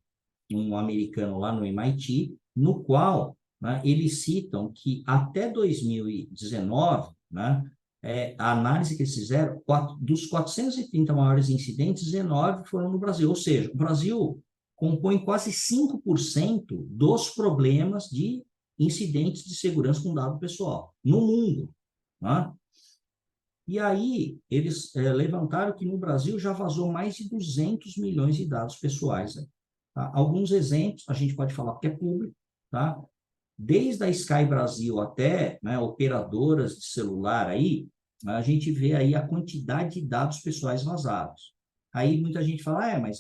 americano lá no MIT, no qual, né, eles citam que até 2019, né, a análise que eles fizeram, dos 430 maiores incidentes, 19 foram no Brasil, ou seja, o Brasil compõe quase 5% dos problemas de incidentes de segurança com dado pessoal no mundo, né? E aí, eles levantaram que no Brasil já vazou mais de 200 milhões de dados pessoais, né? Tá? Alguns exemplos, a gente pode falar porque é público, tá? Desde a Sky Brasil até, né, operadoras de celular aí, a gente vê aí a quantidade de dados pessoais vazados. Aí muita gente fala, mas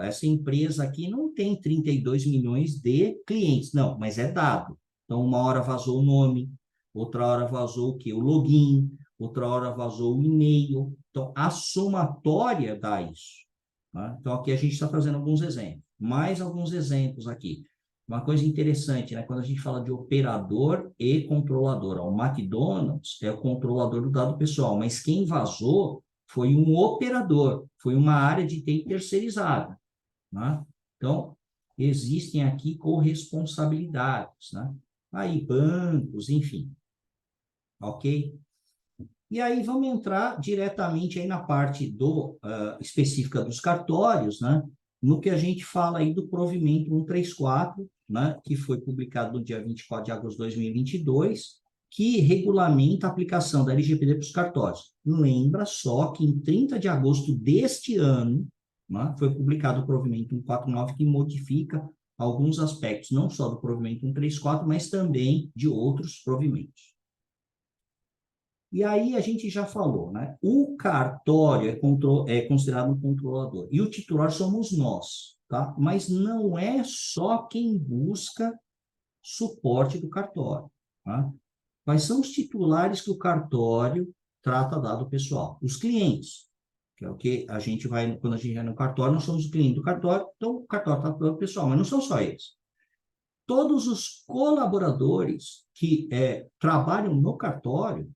essa empresa aqui não tem 32 milhões de clientes. Não, mas é dado. Então, uma hora vazou o nome, outra hora vazou o quê? O login, outra hora vazou o e-mail. Então, a somatória dá isso. Tá? Então, aqui a gente está trazendo alguns exemplos. Mais alguns exemplos aqui. Uma coisa interessante, né? Quando a gente fala de operador e controlador, o McDonald's é o controlador do dado pessoal, mas quem vazou foi um operador, foi uma área de TI terceirizada, né? Então, existem aqui corresponsabilidades, né? Aí, bancos, enfim, ok? E aí vamos entrar diretamente aí na parte específica dos cartórios, né? No que a gente fala aí do provimento 134, né? Que foi publicado no dia 24 de agosto de 2022, que regulamenta a aplicação da LGPD para os cartórios. Lembra só que em 30 de agosto deste ano, né, foi publicado o provimento 149, que modifica alguns aspectos, não só do provimento 134, mas também de outros provimentos. E aí a gente já falou, né? O cartório é considerado um controlador e o titular somos nós, tá? Mas não é só quem busca suporte do cartório, tá? Quais são os titulares que o cartório trata dado pessoal? Os clientes, que é o que a gente vai, quando a gente vai no cartório, nós somos o cliente do cartório, então o cartório trata dado pessoal, mas não são só eles. Todos os colaboradores que trabalham no cartório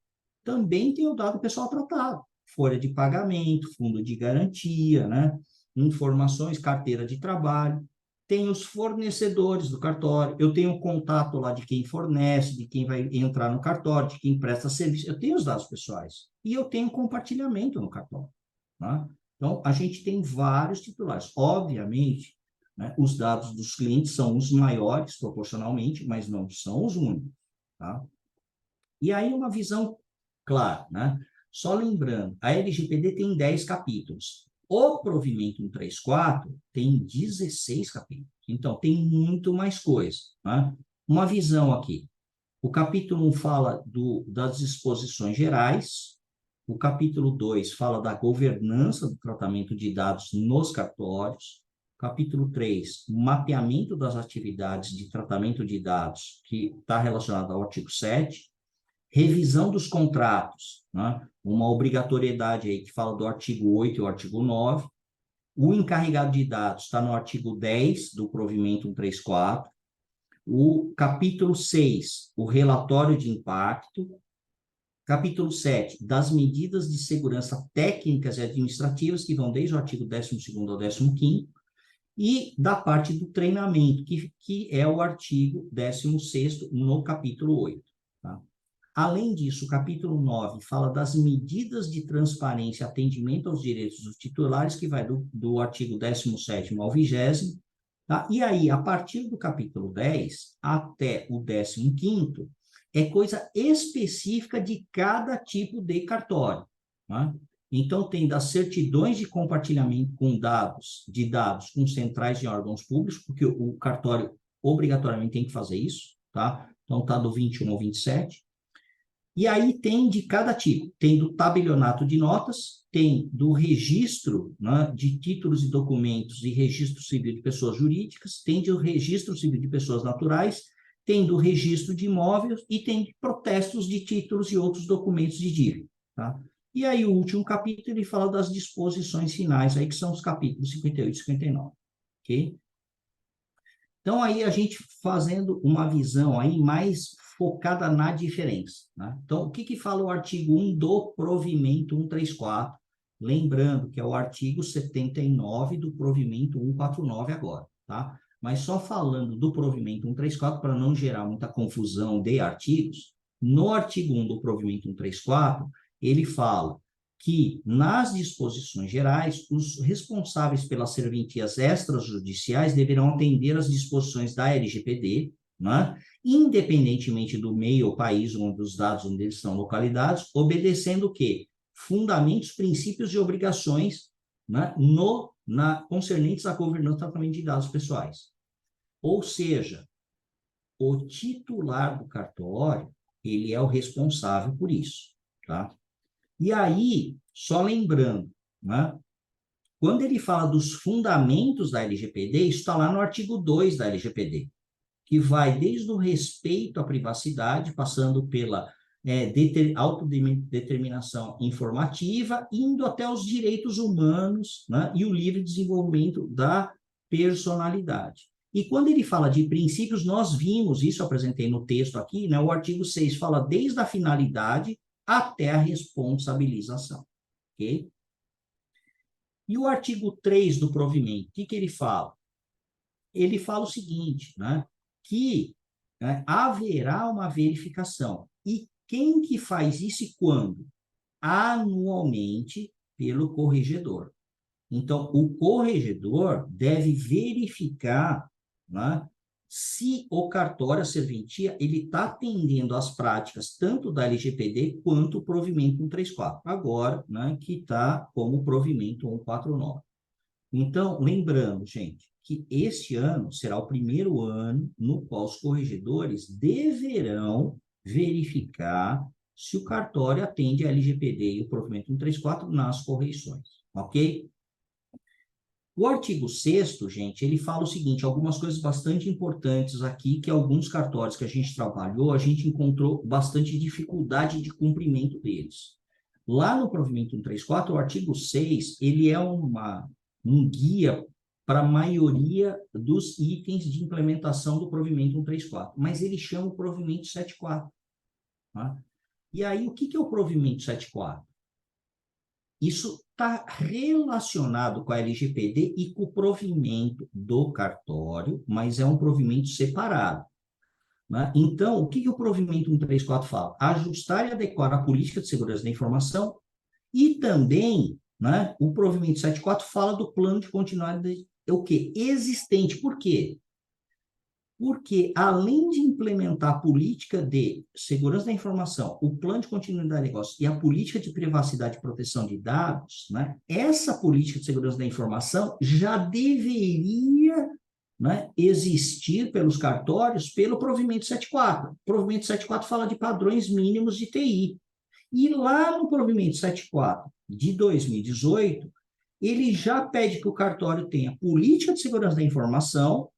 também tem o dado pessoal tratado. Folha de pagamento, fundo de garantia, né? Informações, carteira de trabalho. Tem os fornecedores do cartório. Eu tenho contato lá de quem fornece, de quem vai entrar no cartório, de quem presta serviço. Eu tenho os dados pessoais. E eu tenho compartilhamento no cartório. Tá? Então, a gente tem vários titulares. Obviamente, né, os dados dos clientes são os maiores proporcionalmente, mas não são os únicos. Tá? E aí, uma visão clara, né? Só lembrando, a LGPD tem 10 capítulos. O provimento 134 tem 16 capítulos. Então, tem muito mais coisa. Né? Uma visão aqui. O capítulo 1 fala das disposições gerais. O capítulo 2 fala da governança do tratamento de dados nos cartórios. Capítulo 3, mapeamento das atividades de tratamento de dados, que está relacionado ao artigo 7. revisão dos contratos, né? Uma obrigatoriedade aí que fala do artigo 8 e o artigo 9. O encarregado de dados está no artigo 10 do provimento 134. O capítulo 6, o relatório de impacto. Capítulo 7, das medidas de segurança técnicas e administrativas, que vão desde o artigo 12º ao 15º, e da parte do treinamento, que é o artigo 16º, no capítulo 8. Tá? Além disso, o capítulo 9 fala das medidas de transparência e atendimento aos direitos dos titulares, que vai do artigo 17º ao 20º. Tá? E aí, a partir do capítulo 10 até o 15º, é coisa específica de cada tipo de cartório. Tá? Então, tem das certidões de compartilhamento de dados com centrais de órgãos públicos, porque o cartório obrigatoriamente tem que fazer isso, tá? Então, está do 21 ao 27. E aí tem de cada tipo. Tem do tabelionato de notas, tem do registro, né, de títulos e documentos e registro civil de pessoas jurídicas, tem do registro civil de pessoas naturais, tem do registro de imóveis e tem de protestos de títulos e outros documentos de dívida, tá? E aí o último capítulo, ele fala das disposições finais, aí que são os capítulos 58 e 59, ok? Então, aí a gente fazendo uma visão aí mais focada na diferença, né? Então, o que fala o artigo 1 do provimento 134? Lembrando que é o artigo 79 do provimento 149 agora, tá? Mas só falando do provimento 134, para não gerar muita confusão de artigos, no artigo 1 do provimento 134, ele fala que, nas disposições gerais, os responsáveis pelas serventias extrajudiciais deverão atender às disposições da LGPD, né? Independentemente do meio ou país onde os dados onde eles estão localizados, obedecendo o quê? Fundamentos, princípios e obrigações, né? Concernentes à governança e tratamento de dados pessoais. Ou seja, o titular do cartório, ele é o responsável por isso, tá? E aí, só lembrando, né? Quando ele fala dos fundamentos da LGPD, isso está lá no artigo 2 da LGPD, que vai desde o respeito à privacidade, passando pela autodeterminação informativa, indo até os direitos humanos, né? E o livre desenvolvimento da personalidade. E quando ele fala de princípios, nós vimos, isso eu apresentei no texto aqui, né? O artigo 6 fala desde a finalidade até a responsabilização, ok? E o artigo 3 do provimento, o que ele fala? Ele fala o seguinte, né? Que, né, haverá uma verificação. E quem que faz isso e quando? Anualmente pelo corregedor. Então, o corregedor deve verificar, né, se o cartório, a serventia, ele está atendendo às práticas tanto da LGPD quanto o provimento 134, agora, né, que está como provimento 149. Então, lembrando, gente, que este ano será o primeiro ano no qual os corregedores deverão verificar se o cartório atende a LGPD e o provimento 134 nas correições, ok? O artigo 6º, gente, ele fala o seguinte, algumas coisas bastante importantes aqui, que alguns cartórios que a gente trabalhou, a gente encontrou bastante dificuldade de cumprimento deles. Lá no provimento 134, o artigo 6, ele é um guia para a maioria dos itens de implementação do provimento 134, mas ele chama o provimento 74. Tá? E aí, o que é o provimento 74? Isso está relacionado com a LGPD e com o provimento do cartório, mas é um provimento separado, né? Então, o que o provimento 134 fala? Ajustar e adequar a política de segurança da informação e também, né, o provimento 74 fala do plano de continuidade o quê? Existente. Por quê? Porque, além de implementar a política de segurança da informação, o plano de continuidade de negócio e a política de privacidade e proteção de dados, né, essa política de segurança da informação já deveria, né, existir pelos cartórios pelo provimento 74. O provimento 74 fala de padrões mínimos de TI. E lá no provimento 74 de 2018, ele já pede que o cartório tenha política de segurança da informação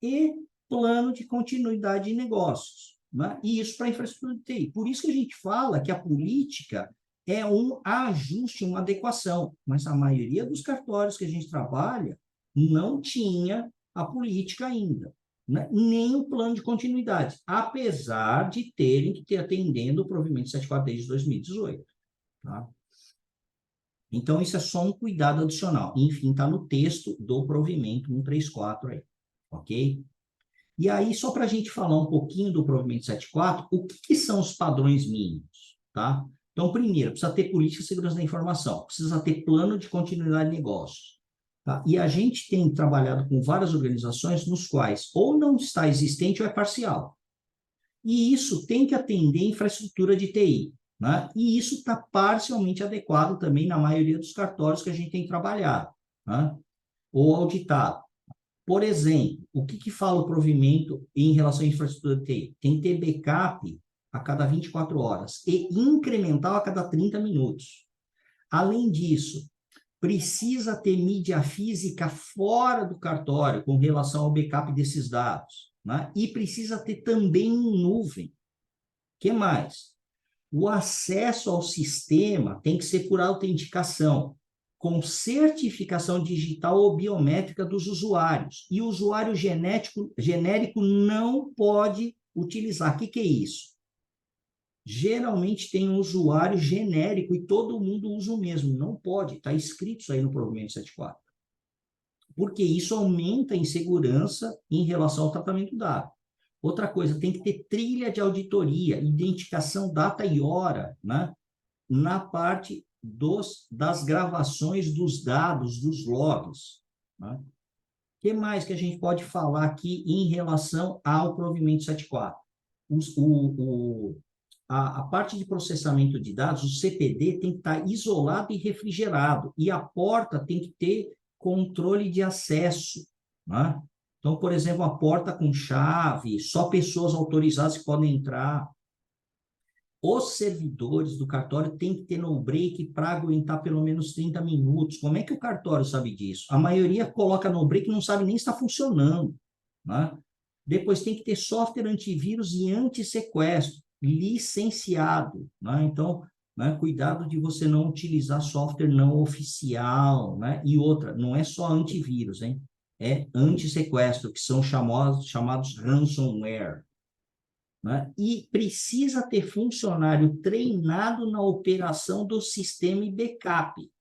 e plano de continuidade de negócios. né? E isso para a infraestrutura de TI. Por isso que a gente fala que a política é um ajuste, uma adequação, mas a maioria dos cartórios que a gente trabalha não tinha a política ainda, né? Nem o plano de continuidade, apesar de terem que ter atendendo o provimento 74 desde 2018, tá? Então, isso é só um cuidado adicional. Enfim, está no texto do provimento 134 aí, ok? E aí, só para a gente falar um pouquinho do provimento 74, o que são os padrões mínimos, tá? Então, primeiro, precisa ter política de segurança da informação, precisa ter plano de continuidade de negócios, tá? E a gente tem trabalhado com várias organizações nos quais ou não está existente ou é parcial. E isso tem que atender a infraestrutura de TI, né? E isso está parcialmente adequado também na maioria dos cartórios que a gente tem trabalhado, né? Ou auditado. Por exemplo, o que fala o provimento em relação à infraestrutura de TI? Tem que ter backup a cada 24 horas e incremental a cada 30 minutos. Além disso, precisa ter mídia física fora do cartório com relação ao backup desses dados, né? E precisa ter também em nuvem. O que mais? O acesso ao sistema tem que ser por autenticação, com certificação digital ou biométrica dos usuários. E o usuário genérico não pode utilizar. O que é isso? Geralmente tem um usuário genérico e todo mundo usa o mesmo. Não pode, está escrito isso aí no provimento 74. Porque isso aumenta a insegurança em relação ao tratamento do dado. Outra coisa, tem que ter trilha de auditoria, identificação, data e hora, né? Na parte das gravações dos dados, dos logs, né? O que mais que a gente pode falar aqui em relação ao provimento 74? A parte de processamento de dados, o CPD, tem que estar isolado e refrigerado, e a porta tem que ter controle de acesso, né? Então, por exemplo, a porta com chave, só pessoas autorizadas que podem entrar. Os servidores do cartório têm que ter no break para aguentar pelo menos 30 minutos. Como é que o cartório sabe disso? A maioria coloca no break e não sabe nem se está funcionando, né? Depois tem que ter software antivírus e antissequestro, licenciado, né? Então, né, cuidado de você não utilizar software não oficial, né? E outra, não é só antivírus, hein? É antissequestro, que são chamados ransomware, né? E precisa ter funcionário treinado na operação do sistema e backup.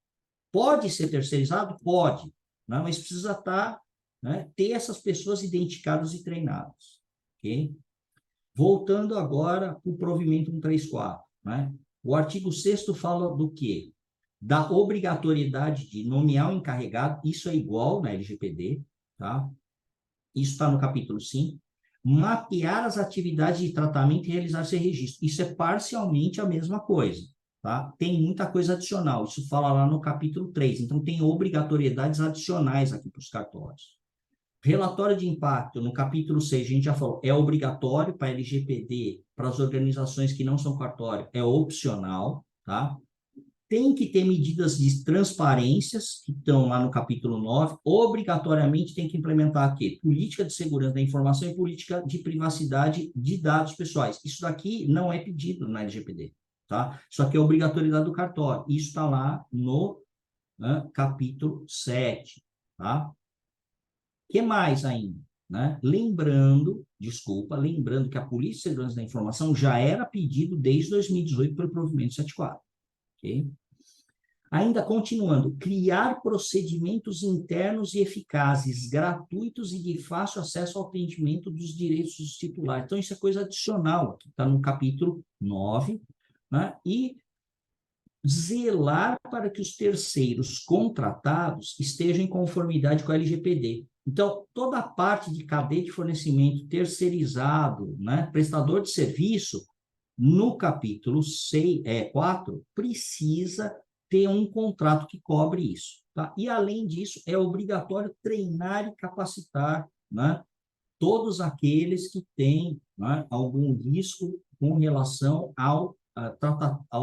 Pode ser terceirizado? Pode, né? Mas precisa estar, né, ter essas pessoas identificadas e treinadas. Okay? Voltando agora para o provimento 134, né? O artigo 6º fala do quê? Da obrigatoriedade de nomear o encarregado, isso é igual na LGPD, tá? Isso está no capítulo 5. Mapear as atividades de tratamento e realizar seu registro. Isso é parcialmente a mesma coisa, tá? Tem muita coisa adicional. Isso fala lá no capítulo 3. Então, tem obrigatoriedades adicionais aqui para os cartórios. Relatório de impacto, no capítulo 6, a gente já falou, é obrigatório para a LGPD, para as organizações que não são cartório, é opcional, tá? Tem que ter medidas de transparências, que estão lá no capítulo 9, obrigatoriamente tem que implementar aqui política de segurança da informação e política de privacidade de dados pessoais. Isso daqui não é pedido na LGPD, tá? Isso aqui é obrigatoriedade do cartório. Isso está lá no, né, capítulo 7, tá? O que mais ainda? Né? Lembrando que a política de segurança da informação já era pedido desde 2018 pelo provimento 74, ok? Ainda continuando, criar procedimentos internos e eficazes, gratuitos e de fácil acesso ao atendimento dos direitos dos titulares. Então, isso é coisa adicional, aqui está no capítulo 9, né? E zelar para que os terceiros contratados estejam em conformidade com a LGPD. Então, toda a parte de cadeia de fornecimento terceirizado, né? Prestador de serviço, no capítulo 4, precisa ter um contrato que cobre isso, tá? E, além disso, é obrigatório treinar e capacitar, né, todos aqueles que têm, né, algum risco com relação ao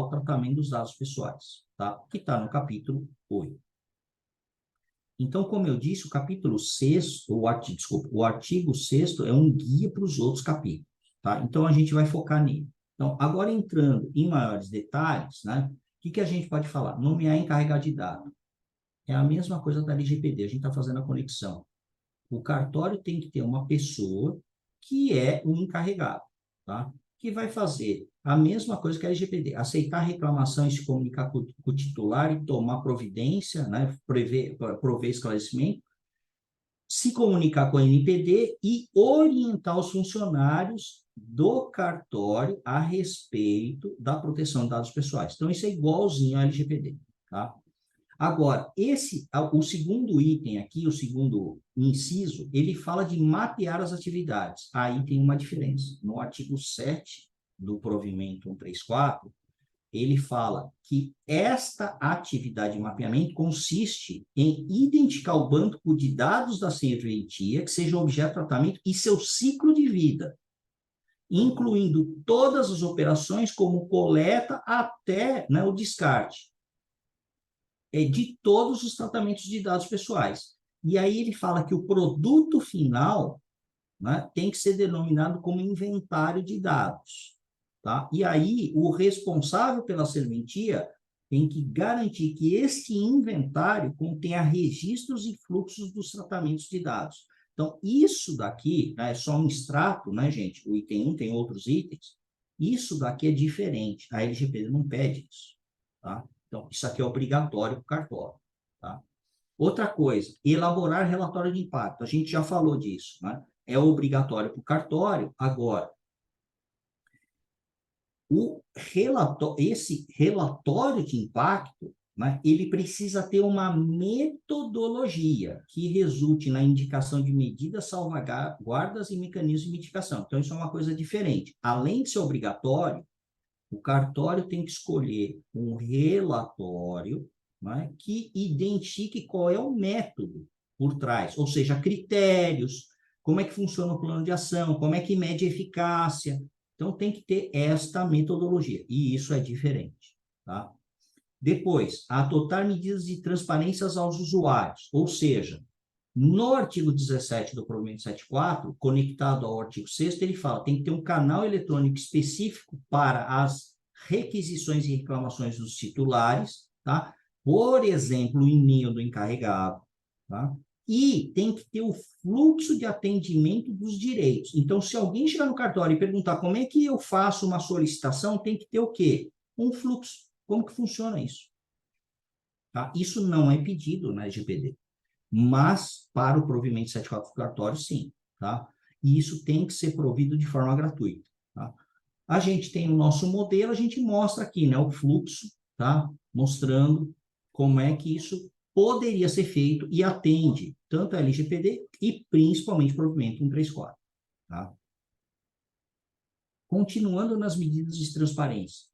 tratamento dos dados pessoais, tá? Que está no capítulo 8. Então, como eu disse, o capítulo 6, o artigo 6º é um guia para os outros capítulos, tá? Então, a gente vai focar nele. Então, agora entrando em maiores detalhes, né? O que a gente pode falar? Nomear encarregado de dado. É a mesma coisa da LGPD, a gente está fazendo a conexão. O cartório tem que ter uma pessoa que é o encarregado, tá? Que vai fazer a mesma coisa que a LGPD, aceitar a reclamação e se comunicar com o titular e tomar providência, né? Prover esclarecimento, se comunicar com a NPD e orientar os funcionários do cartório a respeito da proteção de dados pessoais. Então, isso é igualzinho à LGPD, tá? Agora, o segundo item aqui, o segundo inciso, ele fala de mapear as atividades. Aí tem uma diferença. No artigo 7 do provimento 134, ele fala que esta atividade de mapeamento consiste em identificar o banco de dados da serventia que seja objeto de tratamento e seu ciclo de vida, incluindo todas as operações como coleta até, né, o descarte de todos os tratamentos de dados pessoais. E aí ele fala que o produto final, né, tem que ser denominado como inventário de dados. Tá? E aí o responsável pela serventia tem que garantir que este inventário contenha registros e fluxos dos tratamentos de dados. Então, isso daqui, né, é só um extrato, né, gente? O item 1 tem outros itens. Isso daqui é diferente. A LGPD não pede isso. Tá? Então, isso aqui é obrigatório para o cartório. Tá? Outra coisa, elaborar relatório de impacto. A gente já falou disso, né? É obrigatório para o cartório. Agora, esse relatório de impacto, né, ele precisa ter uma metodologia que resulte na indicação de medidas, salvaguardas e mecanismos de mitigação. Então, isso é uma coisa diferente. Além de ser obrigatório, o cartório tem que escolher um relatório, né, que identifique qual é o método por trás, ou seja, critérios, como é que funciona o plano de ação, como é que mede a eficácia. Então, tem que ter esta metodologia, e isso é diferente. Tá? Depois, adotar medidas de transparência aos usuários, ou seja, no artigo 17 do provimento 74, conectado ao artigo 6º, ele fala, tem que ter um canal eletrônico específico para as requisições e reclamações dos titulares, tá? Por exemplo, o e-mail do encarregado, tá? E tem que ter o fluxo de atendimento dos direitos. Então, se alguém chegar no cartório e perguntar como é que eu faço uma solicitação, tem que ter o quê? Um fluxo. Como que funciona isso? Tá? Isso não é pedido na LGPD. Mas para o provimento 74 do cartório, sim, tá? E isso tem que ser provido de forma gratuita, tá? A gente tem o nosso modelo, a gente mostra aqui, né, o fluxo, tá? Mostrando como é que isso poderia ser feito e atende tanto a LGPD e principalmente o provimento 134, tá? Continuando nas medidas de transparência.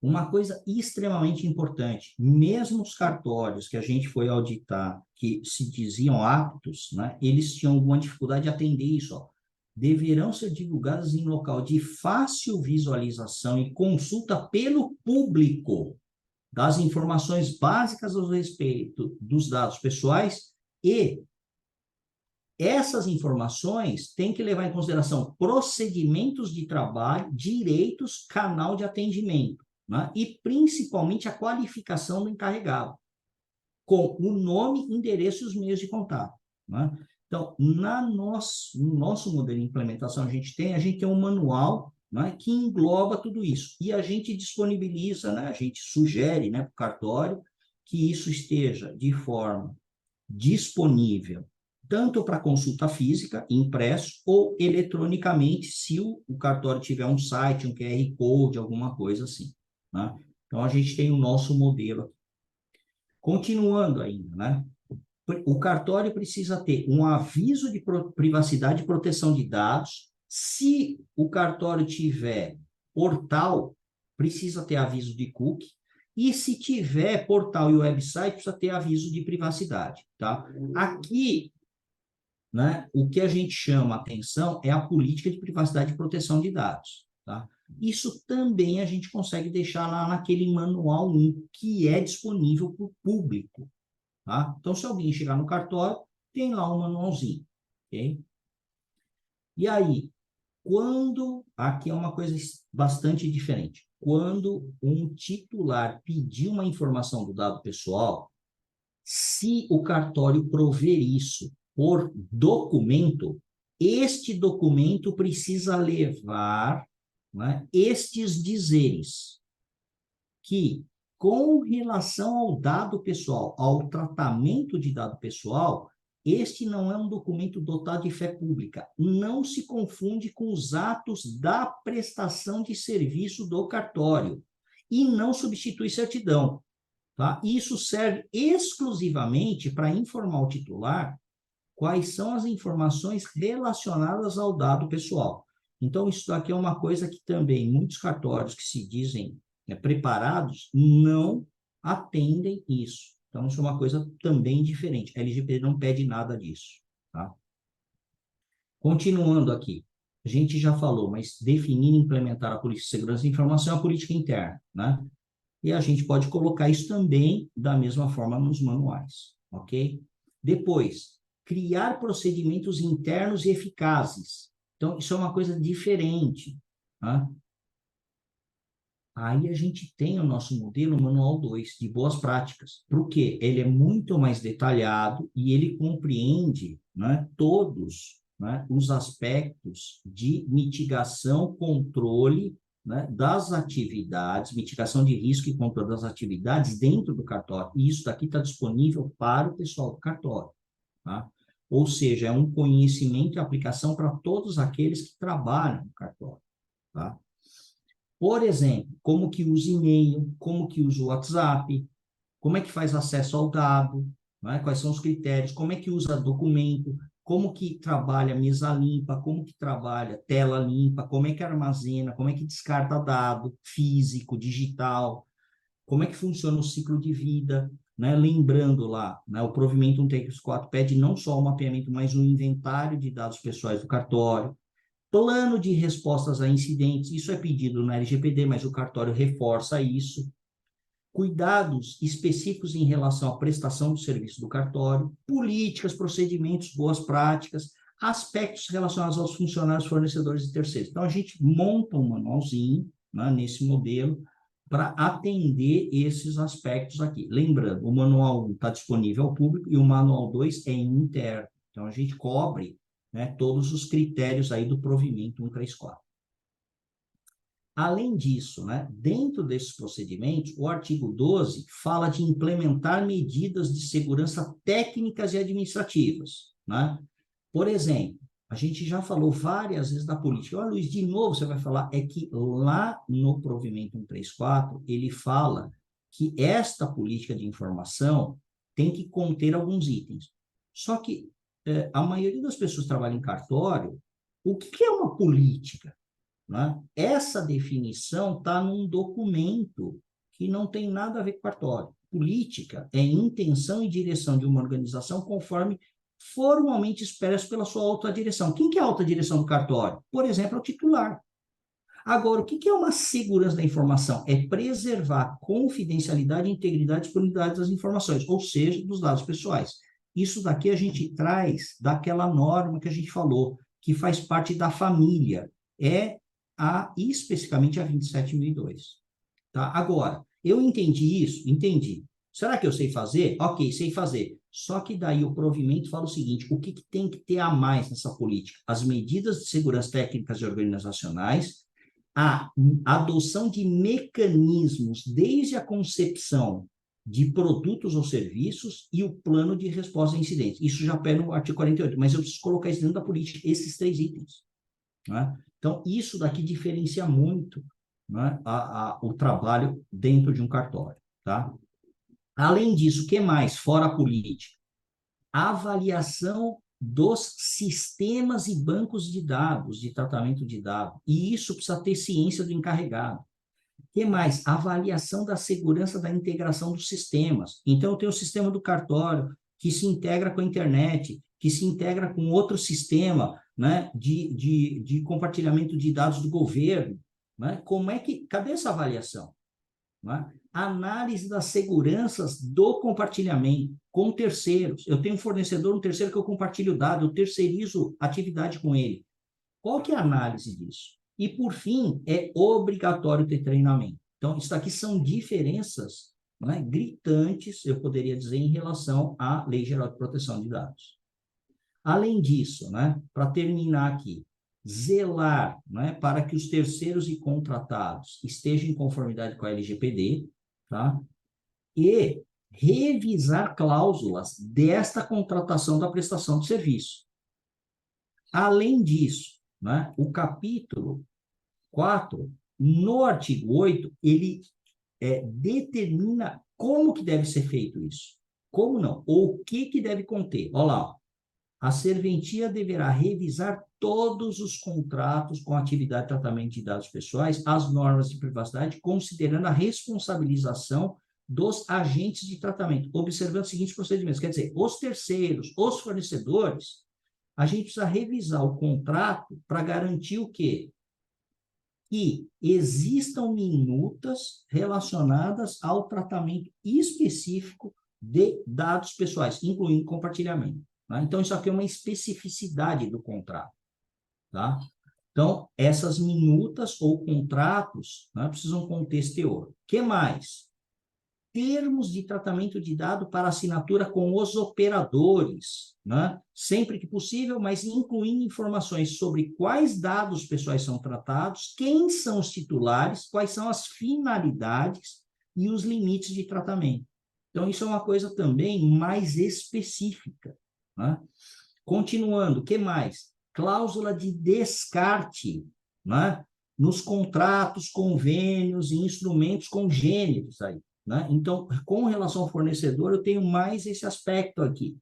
Uma coisa extremamente importante, mesmo os cartórios que a gente foi auditar, que se diziam aptos, né, eles tinham alguma dificuldade de atender isso. Ó. Deverão ser divulgadas em local de fácil visualização e consulta pelo público das informações básicas a respeito dos dados pessoais e essas informações têm que levar em consideração procedimentos de trabalho, direitos, canal de atendimento, né? E principalmente a qualificação do encarregado, com o nome, endereço e os meios de contato. Né? Então, no nosso modelo de implementação, a gente tem um manual, né, que engloba tudo isso. E a gente disponibiliza, né, a gente sugere, né, para o cartório que isso esteja de forma disponível tanto para consulta física, impresso, ou eletronicamente, se o cartório tiver um site, um QR Code, alguma coisa assim. Né? Então, a gente tem o nosso modelo aqui. Continuando ainda, né? O cartório precisa ter um aviso de privacidade e proteção de dados. Se o cartório tiver portal, precisa ter aviso de cookie. E se tiver portal e website, precisa ter aviso de privacidade. Tá? Aqui, né, o que a gente chama atenção é a política de privacidade e proteção de dados. Tá? Isso também a gente consegue deixar lá naquele manual 1, que é disponível para o público. Tá? Então, se alguém chegar no cartório, tem lá um manualzinho. Okay? E aí, Aqui é uma coisa bastante diferente. Quando um titular pedir uma informação do dado pessoal, se o cartório prover isso por documento, este documento precisa levar, né, estes dizeres que, com relação ao dado pessoal, ao tratamento de dado pessoal, este não é um documento dotado de fé pública. Não se confunde com os atos da prestação de serviço do cartório e não substitui certidão. Tá? Isso serve exclusivamente para informar o titular quais são as informações relacionadas ao dado pessoal. Então, isso daqui é uma coisa que também muitos cartórios que se dizem preparados não atendem isso. Então, isso é uma coisa também diferente. A LGPD não pede nada disso. Tá? Continuando aqui, a gente já falou, mas definir e implementar a política de segurança da informação é a política interna, né? E a gente pode colocar isso também da mesma forma nos manuais, ok? Depois, criar procedimentos internos e eficazes. Então, isso é uma coisa diferente, tá? Aí a gente tem o nosso modelo Manual 2 de boas práticas. Por quê? Ele é muito mais detalhado e ele compreende, né, todos, né, os aspectos de mitigação, controle, né, das atividades, mitigação de risco e controle das atividades dentro do cartório. E isso daqui está disponível para o pessoal do cartório. Tá? Ou seja, é um conhecimento e aplicação para todos aqueles que trabalham no cartório. Tá? Por exemplo, como que usa e-mail, como que usa o WhatsApp, como é que faz acesso ao dado, né? Quais são os critérios, como é que usa documento, como que trabalha mesa limpa, como que trabalha tela limpa, como é que armazena, como é que descarta dado físico, digital, como é que funciona o ciclo de vida, né? Lembrando lá, né? O provimento 134 pede não só o mapeamento, mas um inventário de dados pessoais do cartório. Plano de respostas a incidentes, isso é pedido na LGPD, mas o cartório reforça isso. Cuidados específicos em relação à prestação do serviço do cartório, políticas, procedimentos, boas práticas, aspectos relacionados aos funcionários, fornecedores e terceiros. Então, a gente monta um manualzinho, né, nesse modelo para atender esses aspectos aqui. Lembrando, o manual 1 está disponível ao público e o manual 2 é interno. Então, a gente cobre, né, todos os critérios aí do provimento 134. Além disso, né, dentro desses procedimentos, o artigo 12 fala de implementar medidas de segurança técnicas e administrativas. Né? Por exemplo, a gente já falou várias vezes da política. Olha, Luiz, de novo você vai falar, é que lá no provimento 134, ele fala que esta política de informação tem que conter alguns itens. Só que a maioria das pessoas que trabalham em cartório, o que é uma política? Né? Essa definição está num documento que não tem nada a ver com cartório. Política é intenção e direção de uma organização conforme formalmente expresso pela sua alta direção. Quem que é a alta direção do cartório? Por exemplo, é o titular. Agora, o que é uma segurança da informação? É preservar a confidencialidade, integridade e disponibilidade das informações, ou seja, dos dados pessoais. Isso daqui a gente traz daquela norma que a gente falou, que faz parte da família. Especificamente a 27.002. Tá? Agora, eu entendi isso? Entendi. Será que eu sei fazer? Ok, sei fazer. Só que daí o provimento fala o seguinte, o que tem que ter a mais nessa política? As medidas de segurança técnicas e organizacionais, a adoção de mecanismos desde a concepção de produtos ou serviços e o plano de resposta a incidentes. Isso já pega no artigo 48, mas eu preciso colocar isso dentro da política, esses 3 itens. Né? Então, isso daqui diferencia muito, né, o trabalho dentro de um cartório. Tá? Além disso, o que mais? Fora a política. Avaliação dos sistemas e bancos de dados, de tratamento de dados. E isso precisa ter ciência do encarregado. O que mais? Avaliação da segurança da integração dos sistemas. Então, eu tenho o sistema do cartório, que se integra com a internet, que se integra com outro sistema, né, de compartilhamento de dados do governo. Né? Cadê essa avaliação? Né? Análise das seguranças do compartilhamento com terceiros. Eu tenho um fornecedor, um terceiro que eu compartilho dado, eu terceirizo atividade com ele. Qual que é a análise disso? E, por fim, é obrigatório ter treinamento. Então, isso aqui são diferenças, né, gritantes, eu poderia dizer, em relação à Lei Geral de Proteção de Dados. Além disso, né, para terminar aqui, zelar, né, para que os terceiros e contratados estejam em conformidade com a LGPD, tá? E revisar cláusulas desta contratação da prestação de serviço. Além disso, né, o capítulo 4, no artigo 8, ele determina como que deve ser feito isso. Como não? Ou o que deve conter. Olha lá, a serventia deverá revisar todos os contratos com atividade de tratamento de dados pessoais, as normas de privacidade, considerando a responsabilização dos agentes de tratamento, observando os seguintes procedimentos. Quer dizer, os terceiros, os fornecedores, a gente precisa revisar o contrato para garantir o quê? Que existam minutas relacionadas ao tratamento específico de dados pessoais, incluindo compartilhamento. Tá? Então, isso aqui é uma especificidade do contrato. Tá? Então, essas minutas ou contratos, né, precisam conter esse teor. O que mais? Termos de tratamento de dado para assinatura com os operadores, né? Sempre que possível, mas incluindo informações sobre quais dados pessoais são tratados, quem são os titulares, quais são as finalidades e os limites de tratamento. Então, isso é uma coisa também mais específica, né? Continuando, o que mais? Cláusula de descarte, né? Nos contratos, convênios e instrumentos congênitos aí. Né? Então, com relação ao fornecedor, eu tenho mais esse aspecto aqui.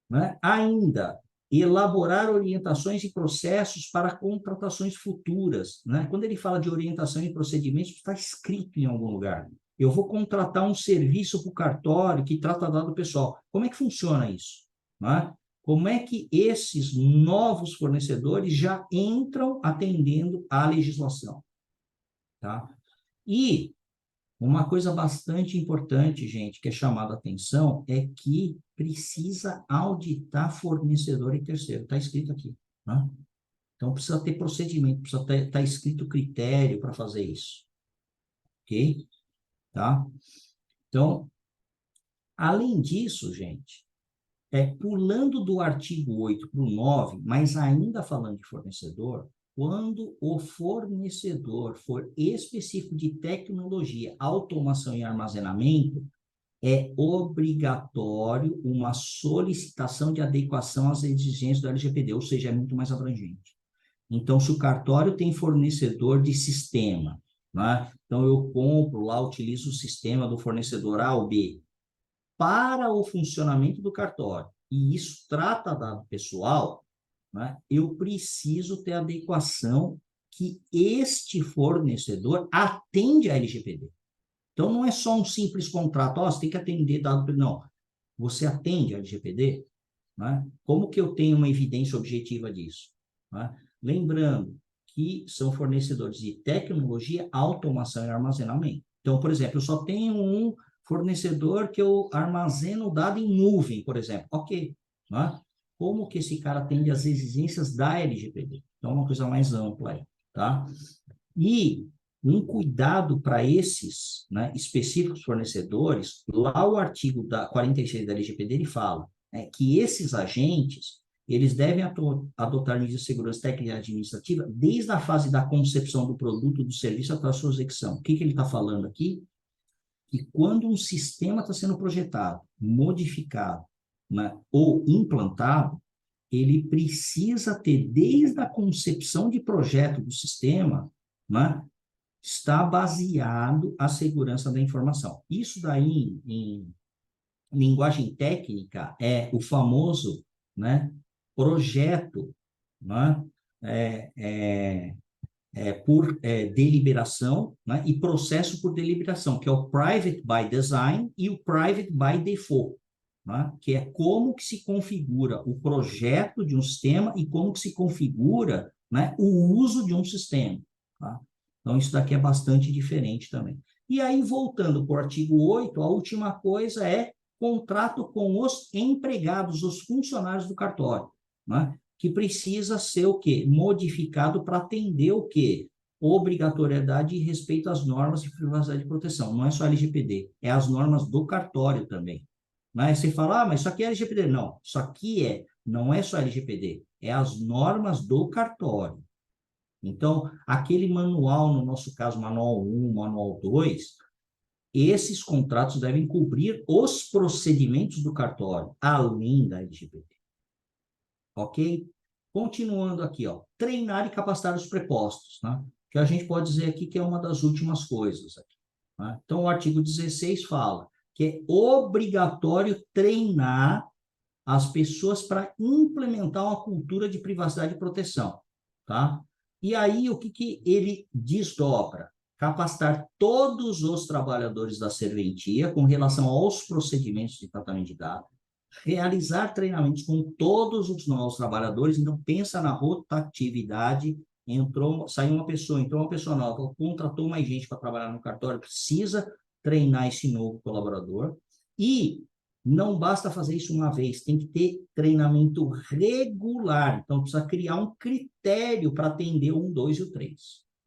Né? Ainda, elaborar orientações e processos para contratações futuras. Né? Quando ele fala de orientação e procedimentos, está escrito em algum lugar. Eu vou contratar um serviço para o cartório que trata dado pessoal. Como é que funciona isso? Né? Como é que esses novos fornecedores já entram atendendo à legislação? Tá? E uma coisa bastante importante, gente, que é chamada a atenção, é que precisa auditar fornecedor e terceiro. Está escrito aqui. Né? Então, precisa ter procedimento, precisa estar escrito critério para fazer isso. Ok? Tá? Então, além disso, gente, pulando do artigo 8 para o 9, mas ainda falando de fornecedor, quando o fornecedor for específico de tecnologia, automação e armazenamento, é obrigatório uma solicitação de adequação às exigências do LGPD, ou seja, é muito mais abrangente. Então, se o cartório tem fornecedor de sistema, né? Então eu compro lá, utilizo o sistema do fornecedor A ou B para o funcionamento do cartório, e isso trata dado pessoal, né? Eu preciso ter adequação que este fornecedor atende à LGPD. Então, não é só um simples contrato, você tem que atender dado... Não, você atende a LGPD? Né? Como que eu tenho uma evidência objetiva disso? Né? Lembrando que são fornecedores de tecnologia, automação e armazenamento. Então, por exemplo, eu só tenho um fornecedor que eu armazeno o dado em nuvem, por exemplo. Ok. Né? Como que esse cara atende às exigências da LGPD? Então, é uma coisa mais ampla aí, tá? E um cuidado para esses, né, específicos fornecedores, lá o artigo 46 da LGPD, ele fala, né, que esses agentes, eles devem adotar medidas de segurança técnica e administrativa desde a fase da concepção do produto, do serviço, até a sua execução. O que ele está falando aqui? Que quando um sistema está sendo projetado, modificado, né, ou implantado, ele precisa ter, desde a concepção de projeto do sistema, né, está baseado a segurança da informação. Isso daí, em linguagem técnica, é o famoso, né, projeto, né, por deliberação, né, e processo por deliberação, que é o private by design e o private by default, né, que é como que se configura o projeto de um sistema e como que se configura, né, o uso de um sistema. Tá? Então, isso daqui é bastante diferente também. E aí, voltando para o artigo 8, a última coisa é contrato com os empregados, os funcionários do cartório. Né? que precisa ser o quê? Modificado para atender o quê? Obrigatoriedade e respeito às normas de privacidade e proteção. Não é só LGPD, é as normas do cartório também. Né? Você fala, mas isso aqui é LGPD. Não, isso aqui não é só LGPD, é as normas do cartório. Então, aquele manual, no nosso caso, manual 1, manual 2, esses contratos devem cobrir os procedimentos do cartório, além da LGPD. Ok? Continuando aqui, ó, treinar e capacitar os prepostos, né? Que a gente pode dizer aqui que é uma das últimas coisas aqui, né? Então, o artigo 16 fala que é obrigatório treinar as pessoas para implementar uma cultura de privacidade e proteção, tá? E aí, o que ele desdobra? Capacitar todos os trabalhadores da serventia com relação aos procedimentos de tratamento de dados, realizar treinamentos com todos os novos trabalhadores. Então, pensa na rotatividade, saiu uma pessoa, entrou uma pessoa nova, contratou mais gente para trabalhar no cartório, precisa treinar esse novo colaborador. E não basta fazer isso uma vez, tem que ter treinamento regular. Então, precisa criar um critério para atender o 1, 2 e o 3.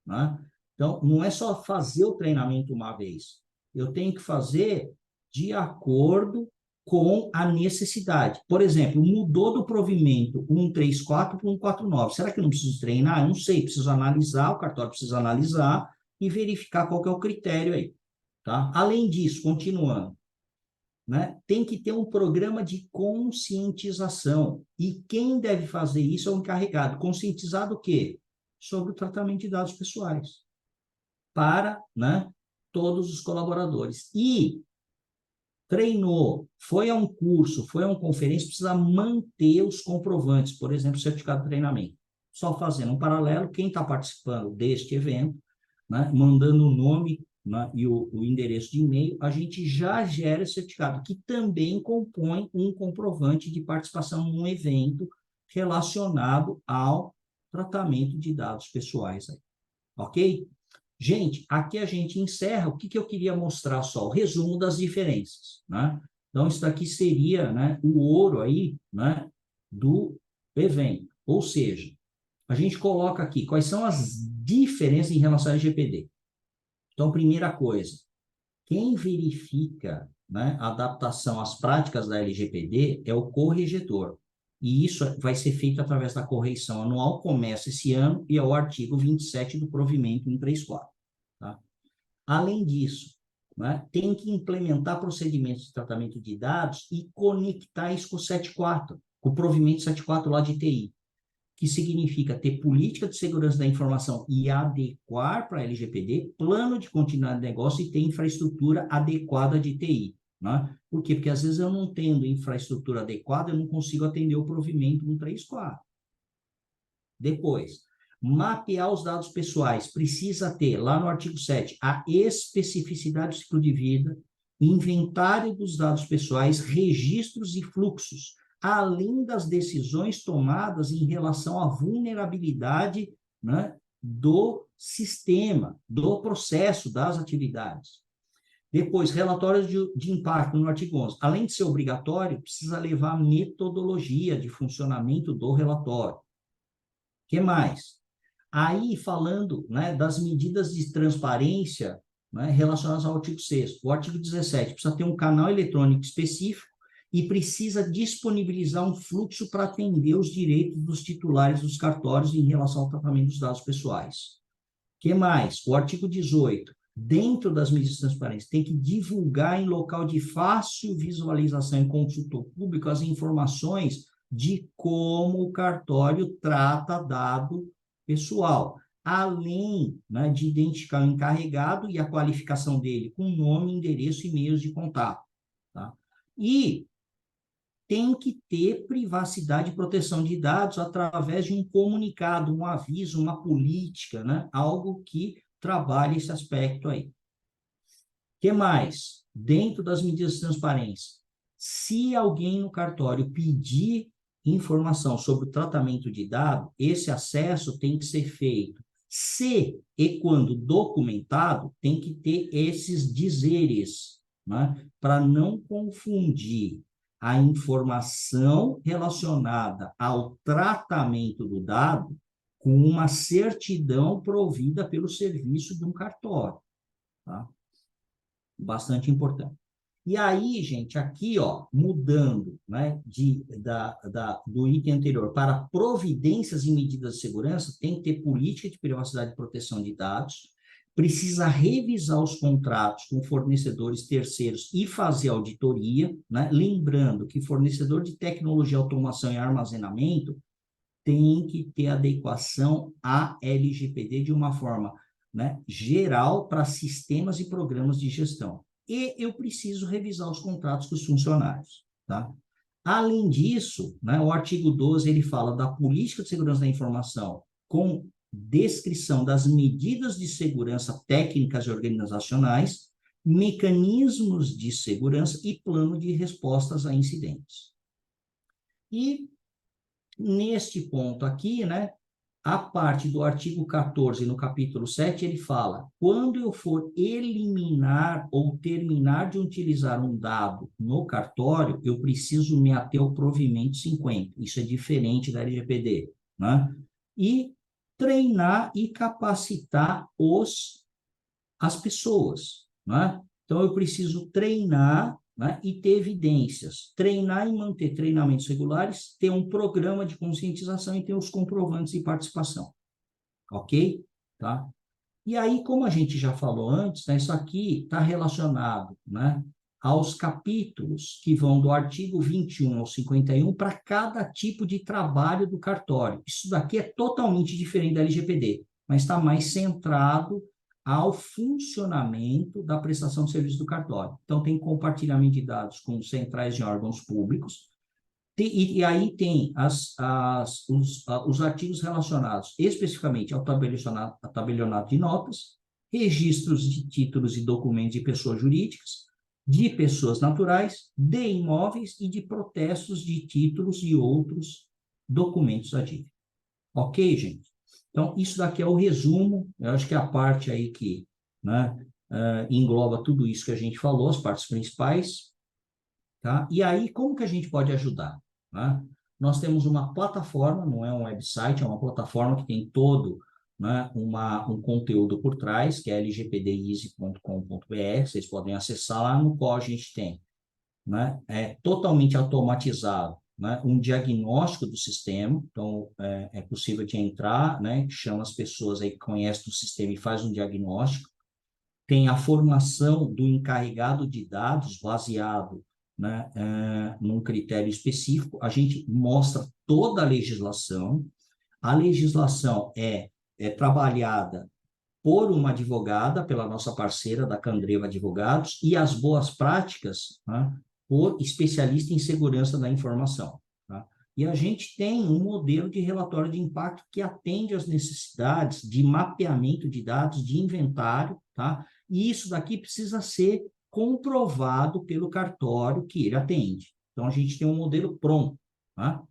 Né? Então, não é só fazer o treinamento uma vez. Eu tenho que fazer de acordo com a necessidade. Por exemplo, mudou do provimento 134 para 149. Será que eu não preciso treinar? Eu não sei, preciso analisar, o cartório precisa analisar e verificar qual que é o critério aí. Tá? Além disso, continuando, né, tem que ter um programa de conscientização. E quem deve fazer isso é o encarregado. Conscientizar do quê? Sobre o tratamento de dados pessoais para, né, todos os colaboradores. E treinou, foi a um curso, foi a uma conferência, precisa manter os comprovantes, por exemplo, certificado de treinamento. Só fazendo um paralelo, quem está participando deste evento, né, mandando o nome, né, e o endereço de e-mail, a gente já gera esse certificado, que também compõe um comprovante de participação num evento relacionado ao tratamento de dados pessoais. Aí. Ok? Gente, aqui a gente encerra. O que eu queria mostrar só? O resumo das diferenças, né? Então, isso daqui seria, né, o ouro aí, né, do evento. Ou seja, a gente coloca aqui quais são as diferenças em relação ao LGPD. Então, primeira coisa, quem verifica, né, a adaptação às práticas da LGPD é o corregetor. E isso vai ser feito através da correição anual, começa esse ano, e é o artigo 27 do provimento 134. Tá? Além disso, né, tem que implementar procedimentos de tratamento de dados e conectar isso com o 74, com o provimento 74 lá de TI, que significa ter política de segurança da informação e adequar para a LGPD, plano de continuidade de negócio e ter infraestrutura adequada de TI. Né? Por quê? Porque às vezes eu não tendo infraestrutura adequada, eu não consigo atender o provimento 134. Depois, mapear os dados pessoais. Precisa ter, lá no artigo 7, a especificidade do ciclo de vida, inventário dos dados pessoais, registros e fluxos, além das decisões tomadas em relação à vulnerabilidade, né, do sistema, do processo, das atividades. Depois, relatórios de impacto no artigo 11. Além de ser obrigatório, precisa levar a metodologia de funcionamento do relatório. O que mais? Aí, falando, né, das medidas de transparência, né, relacionadas ao artigo 6º. O artigo 17 precisa ter um canal eletrônico específico e precisa disponibilizar um fluxo para atender os direitos dos titulares dos cartórios em relação ao tratamento dos dados pessoais. O que mais? O artigo 18, dentro das medidas de transparência, tem que divulgar em local de fácil visualização e consulta público as informações de como o cartório trata dado pessoal, além, né, de identificar o encarregado e a qualificação dele com nome, endereço e meios de contato. Tá? E tem que ter privacidade e proteção de dados através de um comunicado, um aviso, uma política, né? Algo que trabalhe esse aspecto aí. O que mais? Dentro das medidas de transparência, se alguém no cartório pedir informação sobre o tratamento de dado, esse acesso tem que ser feito. Se e quando documentado, tem que ter esses dizeres, né? Para não confundir a informação relacionada ao tratamento do dado com uma certidão provida pelo serviço de um cartório, tá? Bastante importante. E aí, gente, aqui, ó, mudando, né, do item anterior para providências e medidas de segurança, tem que ter política de privacidade e proteção de dados, precisa revisar os contratos com fornecedores terceiros e fazer auditoria, né? Lembrando que fornecedor de tecnologia, automação e armazenamento tem que ter adequação à LGPD de uma forma, né, geral para sistemas e programas de gestão. E eu preciso revisar os contratos com os funcionários, tá? Além disso, né, o artigo 12, ele fala da política de segurança da informação com descrição das medidas de segurança técnicas e organizacionais, mecanismos de segurança e plano de respostas a incidentes. E neste ponto aqui, né, a parte do artigo 14, no capítulo 7, ele fala, quando eu for eliminar ou terminar de utilizar um dado no cartório, eu preciso me ater ao provimento 50. Isso é diferente da LGPD, né? E treinar e capacitar as pessoas, né? Então, eu preciso treinar, né, e ter evidências. Treinar e manter treinamentos regulares, ter um programa de conscientização e ter os comprovantes de participação. Ok? Tá? E aí, como a gente já falou antes, né, isso aqui está relacionado, né, aos capítulos que vão do artigo 21 ao 51 para cada tipo de trabalho do cartório. Isso daqui é totalmente diferente da LGPD, mas está mais centrado ao funcionamento da prestação de serviço do cartório. Então, tem compartilhamento de dados com centrais de órgãos públicos, e aí tem os artigos relacionados especificamente ao tabelionato de notas, registros de títulos e documentos de pessoas jurídicas, de pessoas naturais, de imóveis e de protestos de títulos e outros documentos da dívida. Ok, gente? Então, isso daqui é o resumo, eu acho que é a parte aí que, né, engloba tudo isso que a gente falou, as partes principais, tá? E aí, como que a gente pode ajudar, né? Nós temos uma plataforma, não é um website, é uma plataforma que tem todo, né, um conteúdo por trás, que é lgpdeasy.com.br, vocês podem acessar lá, no qual a gente tem, né, totalmente automatizado, né, um diagnóstico do sistema. Então, é possível de entrar, né, chama as pessoas aí que conhecem o sistema e faz um diagnóstico. Tem a formação do encarregado de dados baseado, né, num critério específico. A gente mostra toda a legislação. A legislação é trabalhada por uma advogada, pela nossa parceira da Candreva Advogados, e as boas práticas, né, por especialista em segurança da informação. Tá? E a gente tem um modelo de relatório de impacto que atende às necessidades de mapeamento de dados, de inventário, tá? E isso daqui precisa ser comprovado pelo cartório que ele atende. Então, a gente tem um modelo pronto, tá? O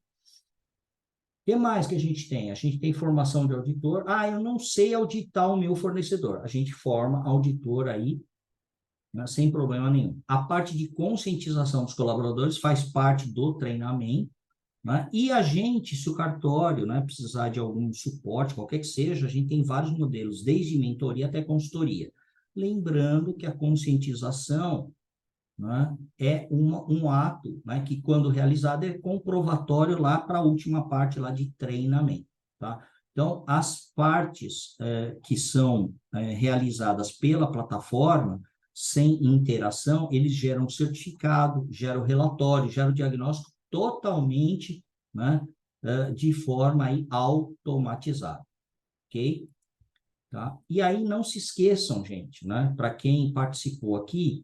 que mais que a gente tem? A gente tem formação de auditor. Ah, eu não sei auditar o meu fornecedor. A gente forma auditor aí, né, sem problema nenhum. A parte de conscientização dos colaboradores faz parte do treinamento, né? E a gente, se o cartório, né, precisar de algum suporte, qualquer que seja, a gente tem vários modelos, desde mentoria até consultoria. Lembrando que a conscientização, né, é um ato, né, que, quando realizado, é comprovatório lá para a última parte lá de treinamento. Tá? Então, as partes que são realizadas pela plataforma, sem interação, eles geram certificado, geram relatório, geram diagnóstico totalmente, né, de forma aí automatizada, ok? Tá? E aí não se esqueçam, gente, né, para quem participou aqui,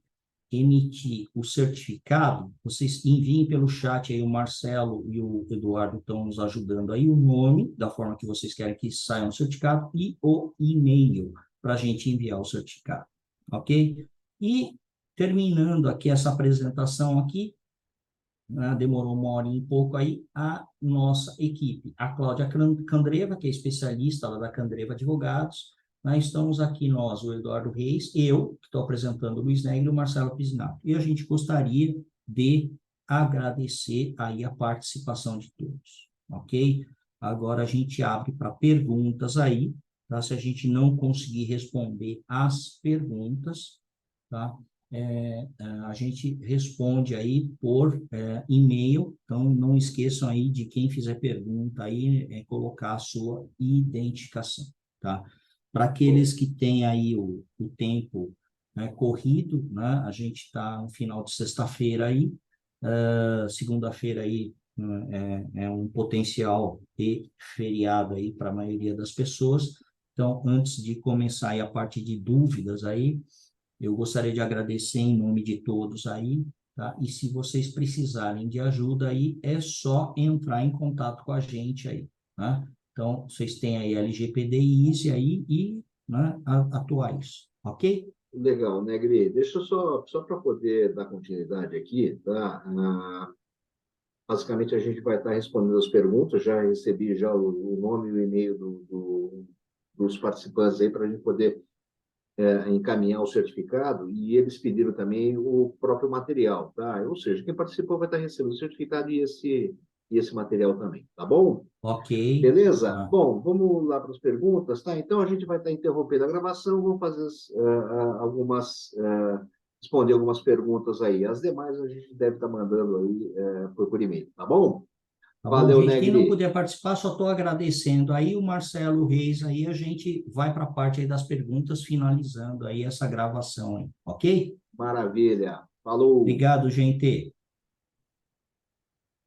emitir o certificado, vocês enviem pelo chat aí, o Marcelo e o Eduardo estão nos ajudando aí, o nome, da forma que vocês querem que saia o certificado, e o e-mail para a gente enviar o certificado, ok? E terminando aqui essa apresentação aqui, né, demorou uma hora e pouco aí, a nossa equipe, a Cláudia Candreva, que é especialista lá da Candreva Advogados, né, estamos aqui nós, o Eduardo Reis, eu, que estou apresentando o Luiz Negre e o Marcelo Pisinato. E a gente gostaria de agradecer aí a participação de todos, ok? Agora a gente abre para perguntas aí, tá? Se a gente não conseguir responder as perguntas, tá? A gente responde aí por e-mail, então não esqueçam aí de quem fizer pergunta aí, colocar a sua identificação, tá? Para aqueles que têm aí o tempo corrido, né? A gente está no final de sexta-feira aí, segunda-feira aí é um potencial de feriado aí para a maioria das pessoas. Então, antes de começar aí a parte de dúvidas aí, eu gostaria de agradecer em nome de todos aí, tá? E se vocês precisarem de ajuda aí, é só entrar em contato com a gente aí, né? Então, vocês têm aí LGPD e ISE aí e, né, atuais, ok? Legal, Negri. Deixa eu só para poder dar continuidade aqui, tá? Basicamente, a gente vai estar respondendo as perguntas. Já recebi já o nome e o e-mail dos participantes aí para a gente poder encaminhar o certificado, e eles pediram também o próprio material, tá? Ou seja, quem participou vai estar recebendo o certificado e esse material também, tá bom? Ok. Beleza? Bom, vamos lá para as perguntas, tá? Então a gente vai estar interrompendo a gravação, vamos fazer responder algumas perguntas aí. As demais a gente deve estar mandando aí por e-mail, tá bom? Tá bom, Valeu, gente? Quem não Negri. puder participar, só estou agradecendo. Aí o Marcelo Reis, aí a gente vai para a parte aí das perguntas, finalizando aí essa gravação, aí, ok? Maravilha. Falou. Obrigado, gente.